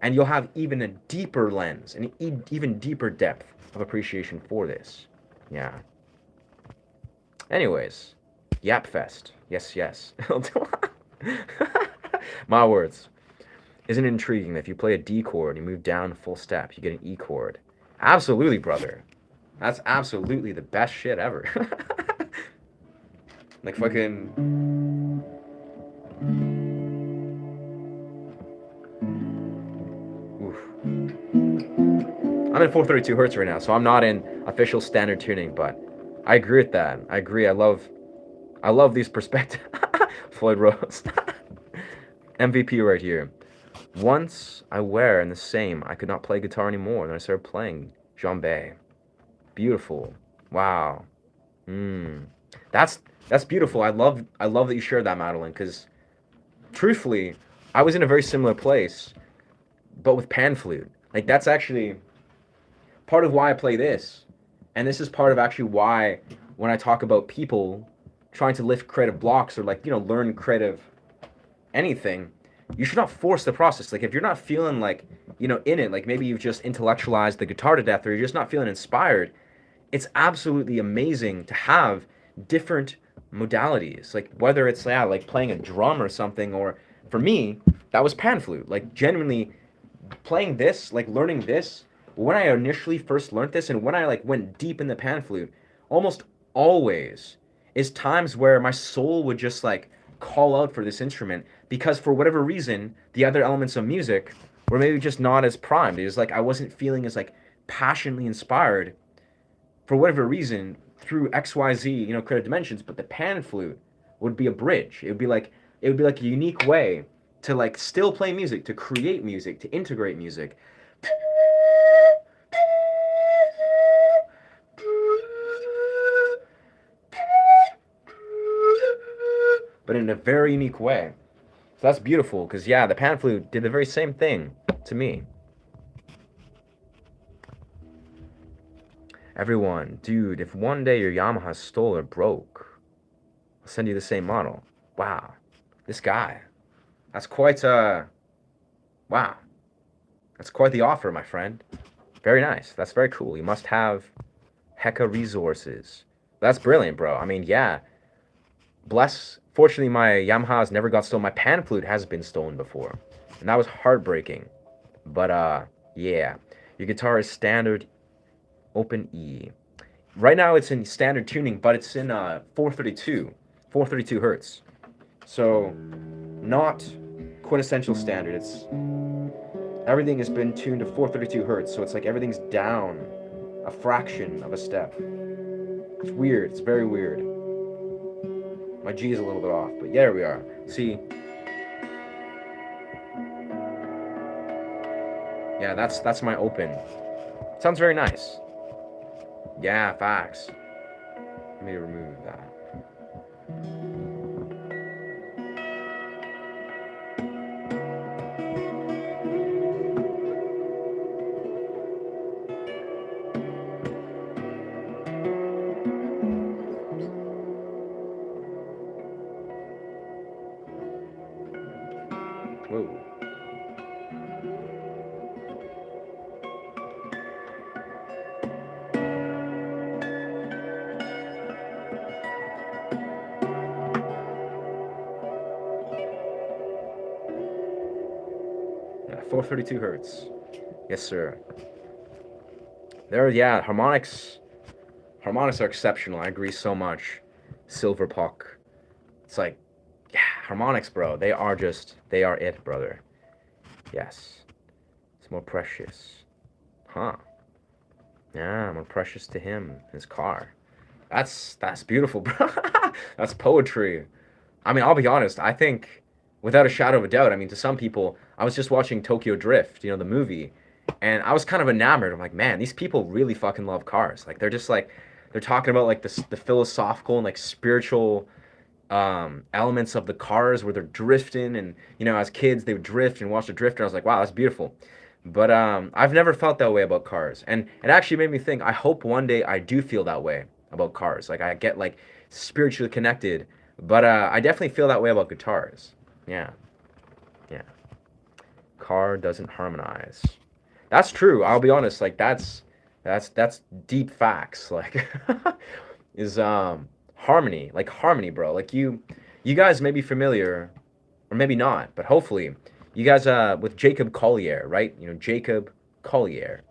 And you'll have even a deeper lens, an even deeper depth of appreciation for this. Yeah. Anyways, Yap Fest. Yes, yes. My words. Isn't it intriguing that if you play a D chord and you move down a full step, you get an E chord? Absolutely, brother. That's absolutely the best shit ever. Like fucking... Oof. I'm in 432 hertz right now, so I'm not in official standard tuning, but I agree with that. I agree. I love these perspectives. Floyd Rose. MVP right here. Once I were in the same, I could not play guitar anymore. Then I started playing djembe. Beautiful. Wow. That's beautiful. I love that you shared that, Madeline, because truthfully, I was in a very similar place, but with pan flute. Like, that's actually part of why I play this. And this is part of actually why when I talk about people trying to lift creative blocks or learn creative anything, you should not force the process. Like, if you're not feeling in it, like maybe you've just intellectualized the guitar to death or you're just not feeling inspired, it's absolutely amazing to have different modalities. Like, whether it's like playing a drum or something, or for me, that was pan flute. Like, genuinely playing this, like learning this, when I initially first learned this and when I went deep in the pan flute, almost always is times where my soul would just call out for this instrument, because for whatever reason the other elements of music were maybe just not as primed. It was I wasn't feeling as passionately inspired for whatever reason through XYZ creative dimensions, but the pan flute would be a bridge. It would be like a unique way to still play music, to create music, to integrate music. But in a very unique way. So that's beautiful, because yeah, the pan flute did the very same thing to me. Everyone, dude, if one day your Yamaha stole or broke, I'll send you the same model. Wow. This guy. That's quite wow. That's quite the offer, my friend. Very nice. That's very cool. You must have hecka resources. That's brilliant, bro. I mean, yeah. Fortunately, my Yamaha's never got stolen. My pan flute has been stolen before, and that was heartbreaking. But yeah, your guitar is standard open E. Right now it's in standard tuning, but it's in 432 hertz. So not quintessential standard. It's everything has been tuned to 432 hertz, so it's everything's down a fraction of a step. It's weird. It's very weird. My G is a little bit off, but yeah, there we are. See? Yeah, that's my open. Sounds very nice. Yeah, facts. Let me remove that. Whoa. Yeah, 432 hertz. Yes, sir. Yeah, harmonics are exceptional. I agree so much. Silver Puck. It's yeah, harmonics, bro. They are it, brother. Yes. It's more precious. Huh. Yeah, more precious to him, his car. That's beautiful, bro. That's poetry. I mean, I'll be honest. I think, without a shadow of a doubt, I mean, to some people, I was just watching Tokyo Drift, the movie, And I was kind of enamored. I'm like, man, these people really fucking love cars. Like they're just like they're talking about like the philosophical and like spiritual elements of the cars where they're drifting, and as kids they would drift and watch the drifter. I was like, wow, that's beautiful. But I've never felt that way about cars, and it actually made me think. I hope one day I do feel that way about cars. Like I get like spiritually connected, but I definitely feel that way about guitars. Yeah, yeah. Car doesn't harmonize. That's true. I'll be honest. Like that's deep facts. Like is harmony. Like harmony, bro. Like you guys may be familiar or maybe not, but hopefully you guys with Jacob Collier, right? Jacob Collier.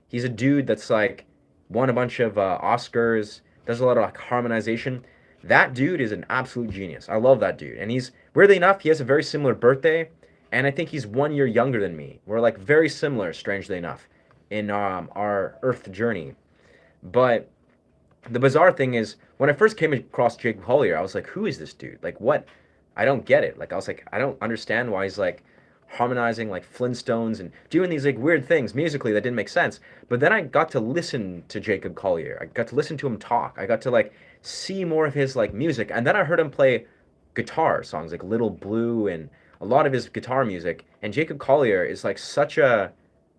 He's a dude that's like won a bunch of Oscars, does a lot of like harmonization. That dude is an absolute genius. I love that dude. And he's weirdly enough, he has a very similar birthday, and I think he's 1 year younger than me. We're like very similar, strangely enough, in our Earth journey. But the bizarre thing is, when I first came across Jake Collier, I was like, who is this dude? Like, what? I don't get it. Like, I was like, I don't understand why he's like harmonizing like Flintstones and doing these like weird things musically that didn't make sense. But then I got to listen to Jacob Collier. I got to listen to him talk. I got to like see more of his like music. And then I heard him play guitar songs like Little Blue and a lot of his guitar music. And Jacob Collier is like such a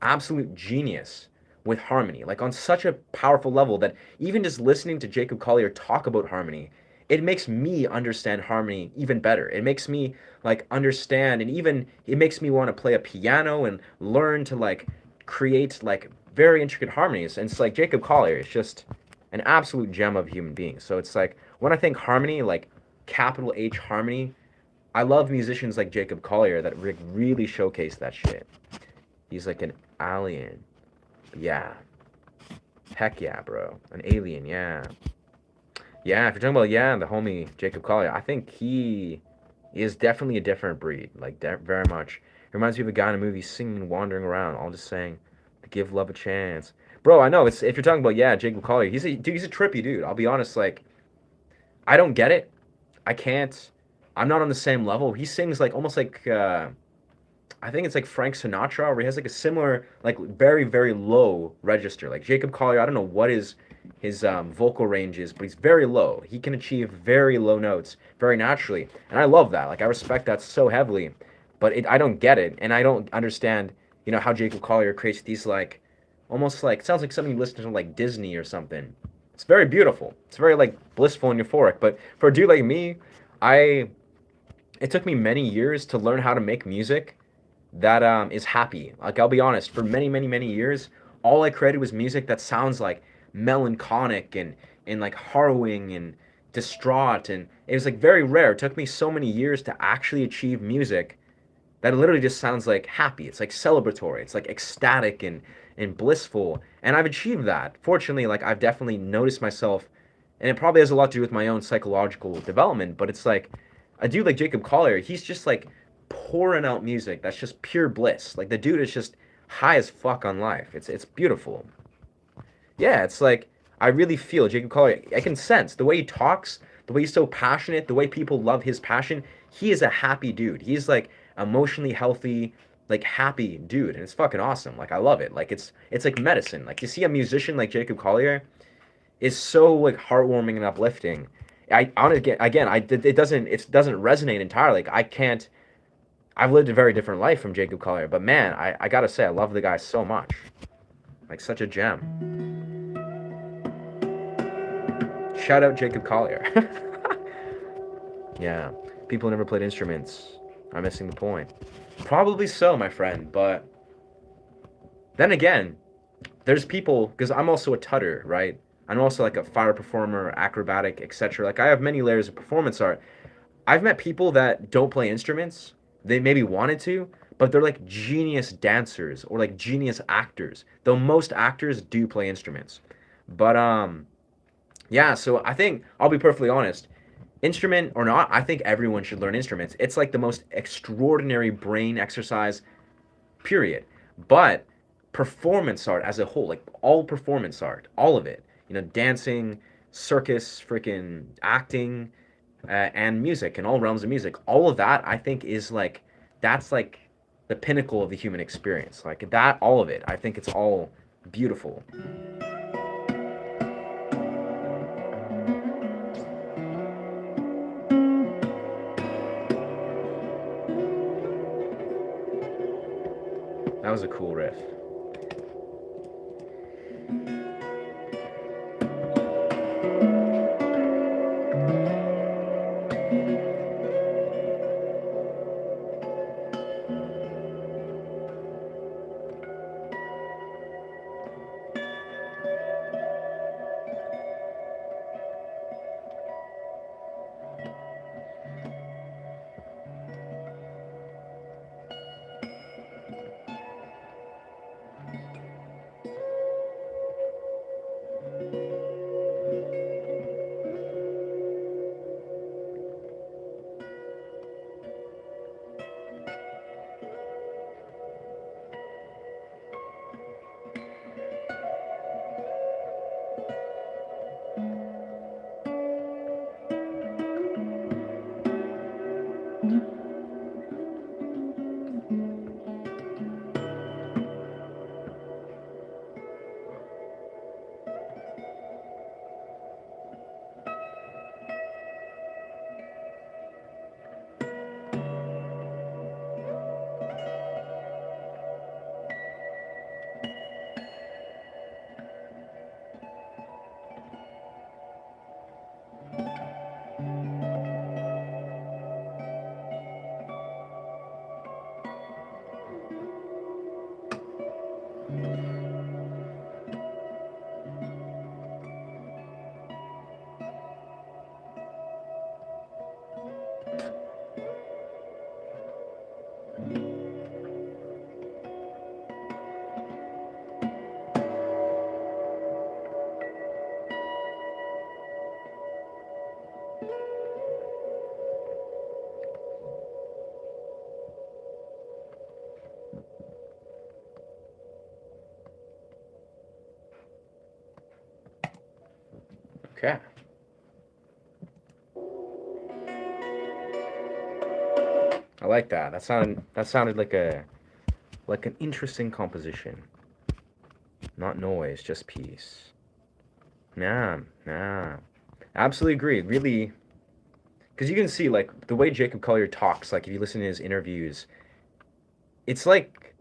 absolute genius with harmony, like on such a powerful level that even just listening to Jacob Collier talk about harmony, it makes me understand harmony even better. It makes me like understand, and even it makes me want to play a piano and learn to like create like very intricate harmonies. And it's like Jacob Collier is just an absolute gem of a human being. So it's like when I think harmony, like capital H harmony, I love musicians like Jacob Collier that really showcase that shit. He's like an alien. Yeah. Heck yeah, bro. An alien, yeah. Yeah, if you're talking about, yeah, the homie Jacob Collier, I think he is definitely a different breed. Like, very much. He reminds me of a guy in a movie singing, wandering around, all just saying, give love a chance. Bro, I know, it's if you're talking about, yeah, Jacob Collier, he's a trippy dude. I'll be honest, like, I don't get it. I can't. I'm not on the same level. He sings, like, almost like, I think it's like Frank Sinatra, where he has like a similar, like very very low register. Like Jacob Collier, I don't know what his vocal range is, but he's very low. He can achieve very low notes very naturally, and I love that. Like I respect that so heavily, but I don't get it, and I don't understand, how Jacob Collier creates these like, almost like it sounds like something you listen to like Disney or something. It's very beautiful. It's very like blissful and euphoric. But for a dude like me, I it took me many years to learn how to make music that is happy. Like I'll be honest, for many, many, many years, all I created was music that sounds like melancholic and like harrowing and distraught, and it was like very rare. It took me so many years to actually achieve music that literally just sounds like happy. It's like celebratory. It's like ecstatic and blissful. And I've achieved that. Fortunately, like I've definitely noticed myself, and it probably has a lot to do with my own psychological development, but it's like a dude like Jacob Collier, he's just like pouring out music that's just pure bliss. Like the dude is just high as fuck on life. It's beautiful. Yeah, it's like I really feel Jacob Collier. I can sense the way he talks, the way he's so passionate, the way people love his passion. He is a happy dude. He's like emotionally healthy, like happy dude, and it's fucking awesome. Like I love it. Like it's like medicine. Like you see a musician like Jacob Collier is so like heartwarming and uplifting. I on again, it doesn't resonate entirely. Like I can't. I've lived a very different life from Jacob Collier, but man, I gotta say, I love the guy so much. Like, such a gem. Shout out Jacob Collier. Yeah, people who never played instruments are missing the point. Probably so, my friend, but then again, there's people, because I'm also a tutter, right? I'm also like a fire performer, acrobatic, etc. Like, I have many layers of performance art. I've met people that don't play instruments. They maybe wanted to, but they're like genius dancers or like genius actors. Though most actors do play instruments. But yeah, so I think I'll be perfectly honest. Instrument or not, I think everyone should learn instruments. It's like the most extraordinary brain exercise, period. But performance art as a whole, like all performance art, all of it, dancing, circus, freaking acting, and music and all realms of music. All of that, I think, is like that's like the pinnacle of the human experience. Like that, all of it. I think it's all beautiful. That was a cool riff. Okay. I like that. That sounded like an interesting composition. Not noise, just peace. Nah. Absolutely agree. Really, because you can see like the way Jacob Collier talks. Like if you listen to his interviews, it's like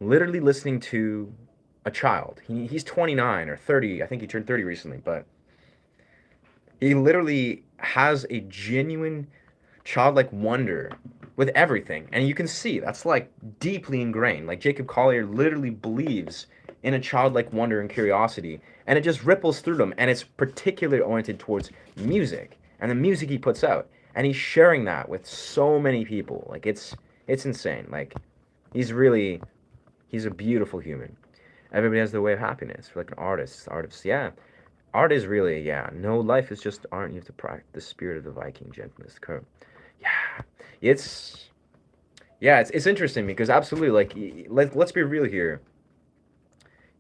literally listening to a child. He's 29 or 30. I think he turned 30 recently, but he literally has a genuine childlike wonder with everything. And you can see that's like deeply ingrained. Like Jacob Collier literally believes in a childlike wonder and curiosity, and it just ripples through them. And it's particularly oriented towards music and the music he puts out. And he's sharing that with so many people. Like it's insane. Like he's a beautiful human. Everybody has their way of happiness. For like an artist, yeah. Art is really, yeah. No, life is just art. You have to practice the spirit of the Viking gentleness curve. Yeah, it's it's interesting because absolutely let's be real here.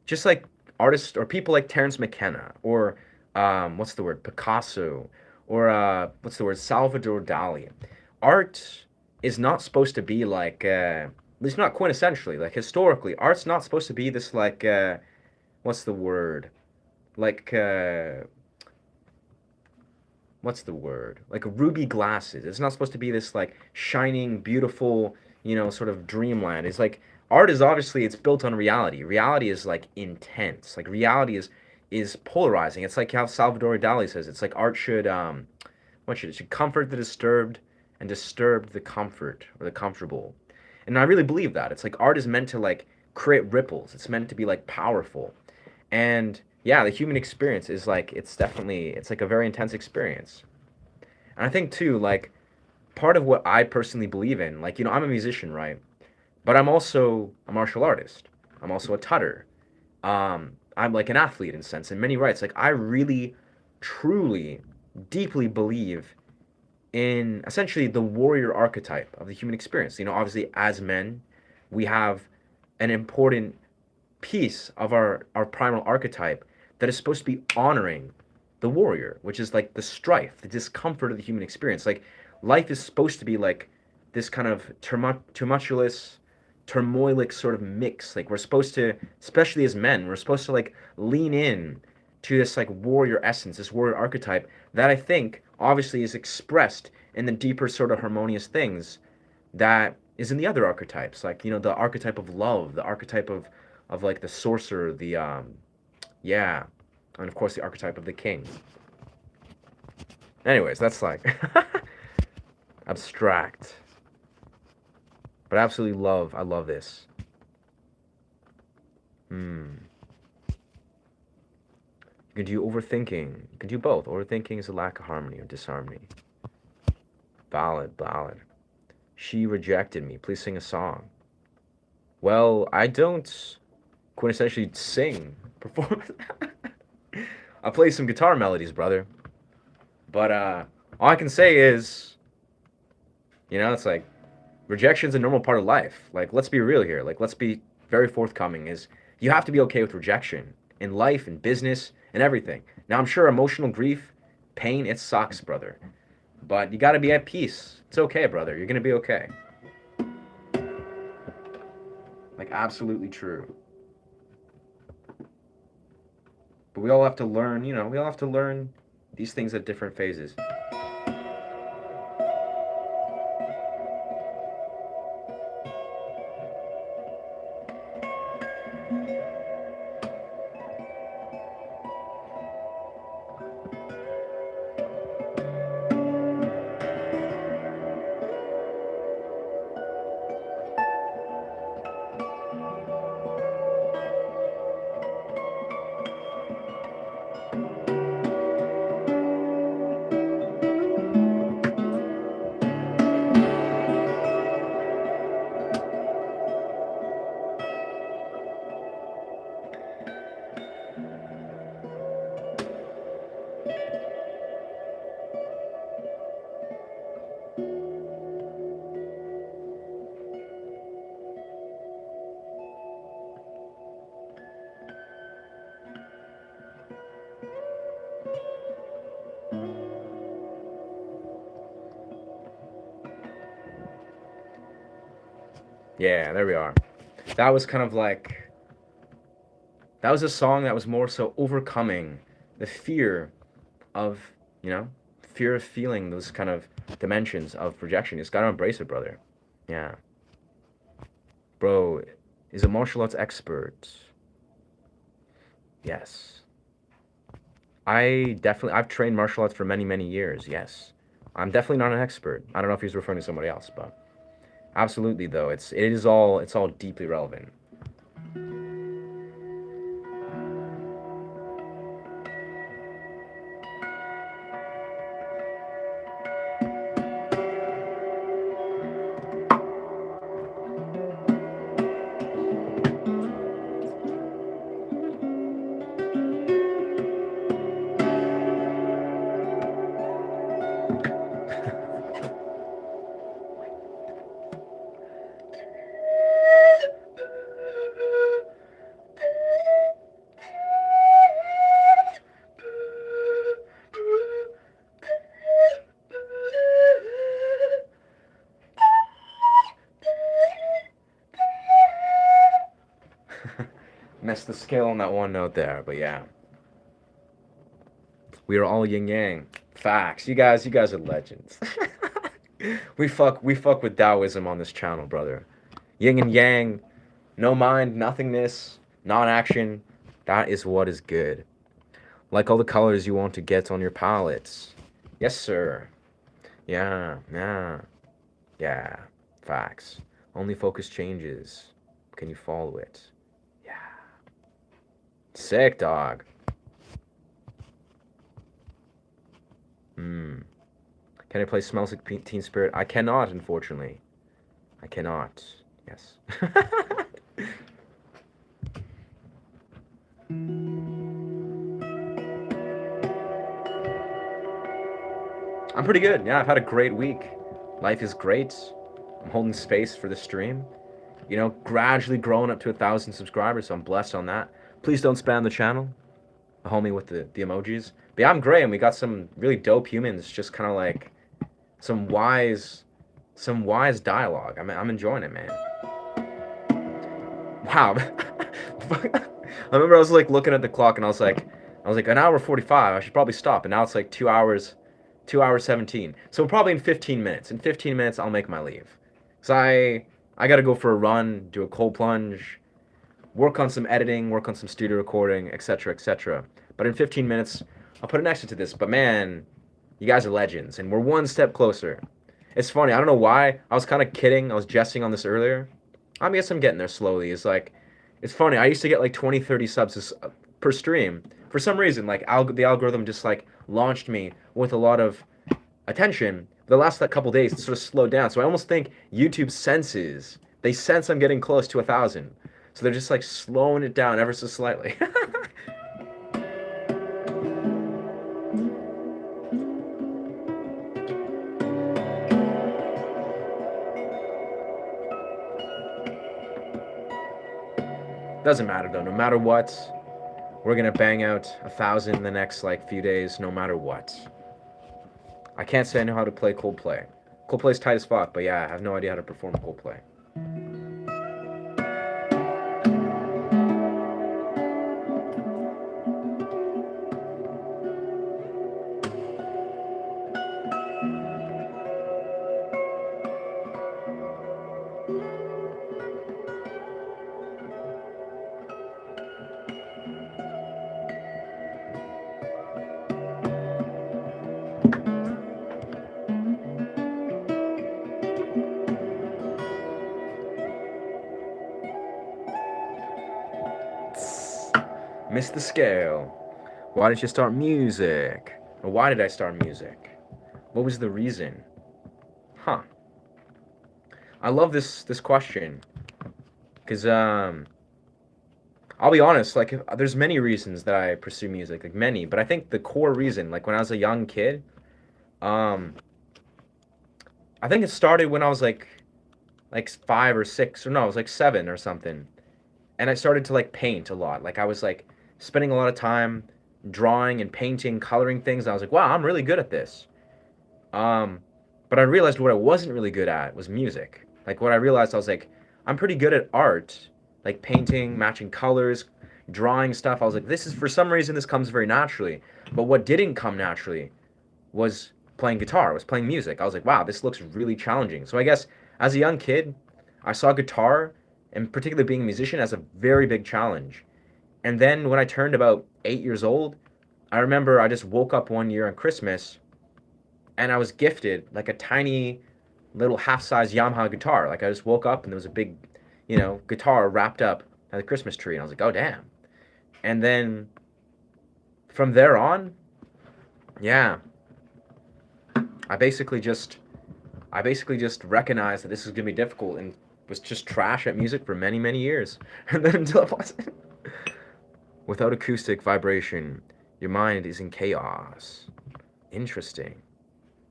Just like artists or people like Terence McKenna or what's the word, Picasso, or what's the word, Salvador Dali. Art is not supposed to be like at least not quintessentially, like historically, art's not supposed to be this like what's the word, like what's the word? Like ruby glasses. It's not supposed to be this like shining, beautiful, sort of dreamland. It's like art is obviously it's built on reality. Reality is like intense. Like reality is polarizing. It's like how Salvador Dali says. It's like art should what should it should comfort the disturbed and disturb the comfort or the comfortable. And I really believe that. It's like art is meant to like create ripples. It's meant to be like powerful. And yeah, the human experience is like it's like a very intense experience. And I think too, like part of what I personally believe in, like, I'm a musician, right? But I'm also a martial artist. I'm also a tutter. I'm like an athlete in a sense, in many rights. Like I really, truly, deeply believe in essentially the warrior archetype of the human experience. Obviously as men, we have an important piece of our primal archetype that is supposed to be honoring the warrior, which is like the strife, the discomfort of the human experience. Like life is supposed to be like this kind of tumultuous, turmoilic sort of mix. Like we're supposed to, especially as men, we're supposed to like lean in to this like warrior essence, this warrior archetype that I think obviously is expressed in the deeper sort of harmonious things that is in the other archetypes, like the archetype of love, the archetype of like the sorcerer, the yeah, and of course the archetype of the king. Anyways, that's like abstract, but I absolutely I love this. You can do overthinking. You can do both. Overthinking is a lack of harmony or disharmony. Ballad. She rejected me. Please sing a song. Well, I don't quintessentially sing, perform. I play some guitar melodies, brother. But all I can say is, it's like rejection's a normal part of life. Like, let's be real here. Like, let's be very forthcoming. Is you have to be okay with rejection in life, in business, and everything. Now, I'm sure emotional grief, pain, it sucks, brother. But you got to be at peace. It's okay, brother. You're gonna be okay. Like, absolutely true. But we all have to learn, we all have to learn these things at different phases. Yeah, there we are. That was kind of like, that was a song that was more so overcoming the fear of, fear of feeling those kind of dimensions of rejection. You just gotta embrace it, brother. Yeah. Bro, is a martial arts expert. Yes. I've trained martial arts for many, many years, yes. I'm definitely not an expert. I don't know if he's referring to somebody else, but absolutely though, it's all deeply relevant. Missed the scale on that one note there, but yeah. We are all yin yang. Facts. You guys are legends. we fuck with Taoism on this channel, brother. Yin and yang, no mind, nothingness, non-action. That is what is good. Like all the colors you want to get on your palettes. Yes, sir. Yeah. Facts. Only focus changes. Can you follow it? Yeah. Sick, dog. Can I play Smells Like Teen Spirit? I cannot, unfortunately. I cannot. Yes. I'm pretty good. Yeah, I've had a great week. Life is great. I'm holding space for the stream. Gradually growing up to 1,000 subscribers, so I'm blessed on that. Please don't spam the channel. The homie with the emojis. But yeah, I'm great, and we got some really dope humans, just kind of like some wise dialogue. I'm enjoying it, man. Wow. I remember I was like looking at the clock and I was like an hour 45. I should probably stop. And now it's like 2 hours 17. So probably in 15 minutes. In 15 minutes I'll make my leave. So I got to go for a run, do a cold plunge, work on some editing, work on some studio recording, etc., etc. But in 15 minutes I'll put an exit to this. But man, you guys are legends and we're one step closer. It's funny. I don't know why. I was kind of kidding. I was jesting on this earlier. I guess I'm getting there slowly. It's funny. I used to get like 20, 30 subs per stream. For some reason, like the algorithm just like launched me with a lot of attention. The last like, couple days, it sort of slowed down. So I almost think YouTube senses. They sense I'm getting close to 1,000. So they're just like slowing it down ever so slightly. Doesn't matter though. No matter what, we're gonna bang out 1,000 in the next like few days. No matter what. I can't say I know how to play Coldplay. Coldplay's tight as fuck, but yeah, I have no idea how to perform Coldplay. Missed the scale. Why did you start music? Or why did I start music? What was the reason? Huh. I love this question. Cause I'll be honest, like there's many reasons that I pursue music, like many, but I think the core reason, like when I was a young kid, I think it started when I was like 5 or 6, or no, I was like 7 or something. And I started to like paint a lot. Like I was like spending a lot of time drawing and painting, coloring things. And I was like, wow, I'm really good at this. But I realized what I wasn't really good at was music. Like what I realized, I was like, I'm pretty good at art, like painting, matching colors, drawing stuff. I was like, this is, for some reason, this comes very naturally. But what didn't come naturally was playing guitar, was playing music. I was like, wow, this looks really challenging. So I guess as a young kid, I saw guitar, and particularly being a musician, as a very big challenge. And then when I turned about 8 years old, I remember I just woke up one year on Christmas and I was gifted like a tiny little half-size Yamaha guitar. Like I just woke up and there was a big, guitar wrapped up at the Christmas tree. And I was like, oh, damn. And then from there on, yeah, I basically just recognized that this was going to be difficult and was just trash at music for many, many years. And then until it wasn't. Without acoustic vibration, your mind is in chaos. Interesting.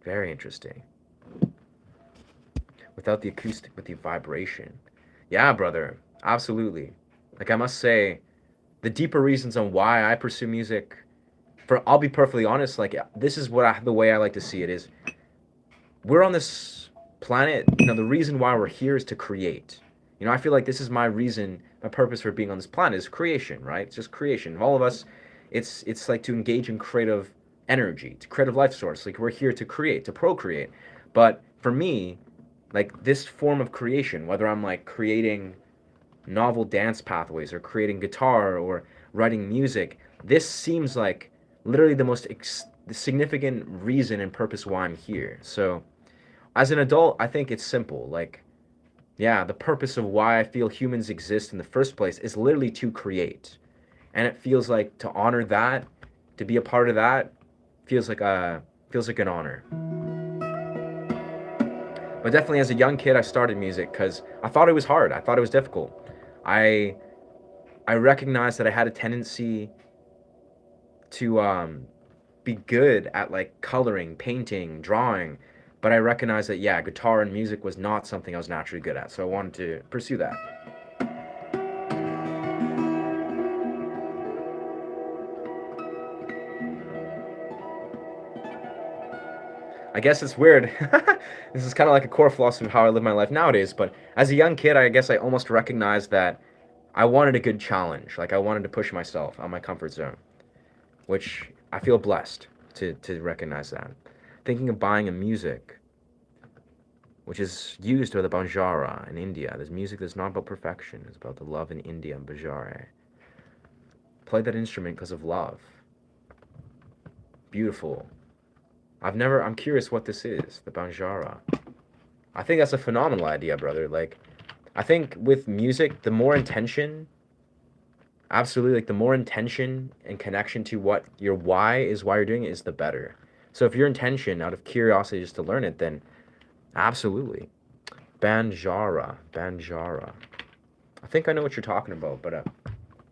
Very interesting. Without the acoustic, with the vibration. Yeah, brother. Absolutely. Like I must say, the deeper reasons on why I pursue music, I'll be perfectly honest, like this is the way I like to see it is, we're on this planet, the reason why we're here is to create. I feel like this is my reason, my purpose for being on this planet is creation, right? It's just creation. All of us, it's like to engage in creative energy, to creative life source. Like we're here to create, to procreate. But for me, like this form of creation, whether I'm like creating novel dance pathways or creating guitar or writing music, this seems like literally the most significant reason and purpose why I'm here. So as an adult, I think it's simple. Like, yeah, the purpose of why I feel humans exist in the first place is literally to create. And it feels like to honor that, to be a part of that, feels like an honor. But definitely as a young kid, I started music because I thought it was hard. I thought it was difficult. I recognized that I had a tendency to be good at like coloring, painting, drawing, but I recognized that, yeah, guitar and music was not something I was naturally good at, so I wanted to pursue that. I guess it's weird. This is kind of like a core philosophy of how I live my life nowadays, but as a young kid, I guess I almost recognized that I wanted a good challenge. Like, I wanted to push myself out of my comfort zone, which I feel blessed to recognize that. Thinking of buying a music which is used by the Banjara in India. There's music that's not about perfection. It's about the love in India and Banjara. Play that instrument because of love. Beautiful. I'm curious what this is, the Banjara. I think that's a phenomenal idea, brother. Like, I think with music, the more intention, absolutely, like the more intention and connection to what your why is, why you're doing it, is the better. So if your intention out of curiosity is to learn it, then absolutely. Banjara. I think I know what you're talking about, but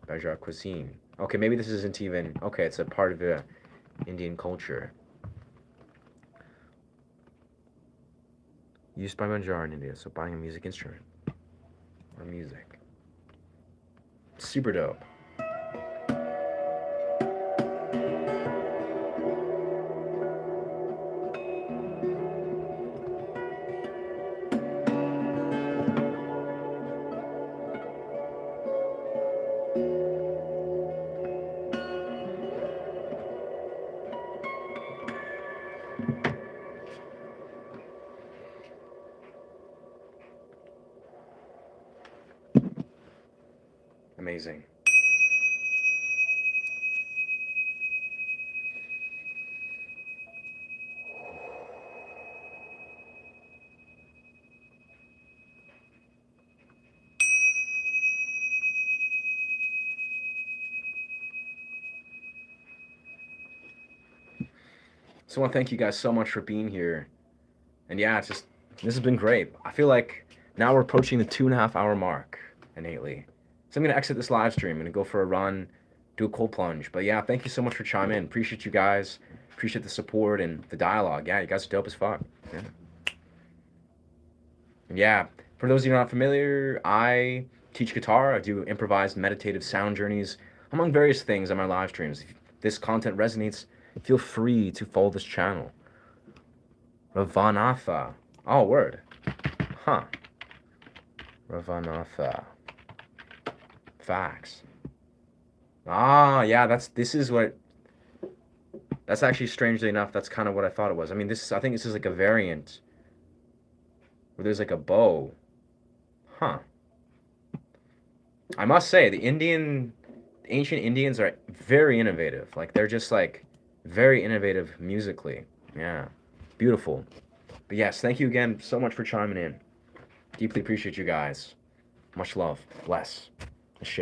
Banjara cuisine. Okay, maybe this isn't even, okay, it's a part of the Indian culture. Used by Banjara in India, so buying a music instrument. Or music. Super dope. Amazing. So I want to thank you guys so much for being here. And yeah, it's just, this has been great. I feel like now we're approaching the 2.5 hour mark innately. So I'm going to exit this live stream. I'm going to go for a run, do a cold plunge. But yeah, thank you so much for chiming in. Appreciate you guys. Appreciate the support and the dialogue. Yeah, you guys are dope as fuck. Yeah. Yeah, for those of you not familiar, I teach guitar. I do improvised meditative sound journeys, among various things on my live streams. If this content resonates, feel free to follow this channel. Ravanatha. Oh, word. Huh. Ravanatha. Facts. Ah, yeah, that's actually, strangely enough, that's kind of what I thought it was. I mean, I think this is like a variant where there's like a bow. Huh. I must say, ancient Indians are very innovative. Like, they're just like very innovative musically. Yeah. Beautiful. But yes, thank you again so much for chiming in. Deeply appreciate you guys. Much love. Bless. Ashe.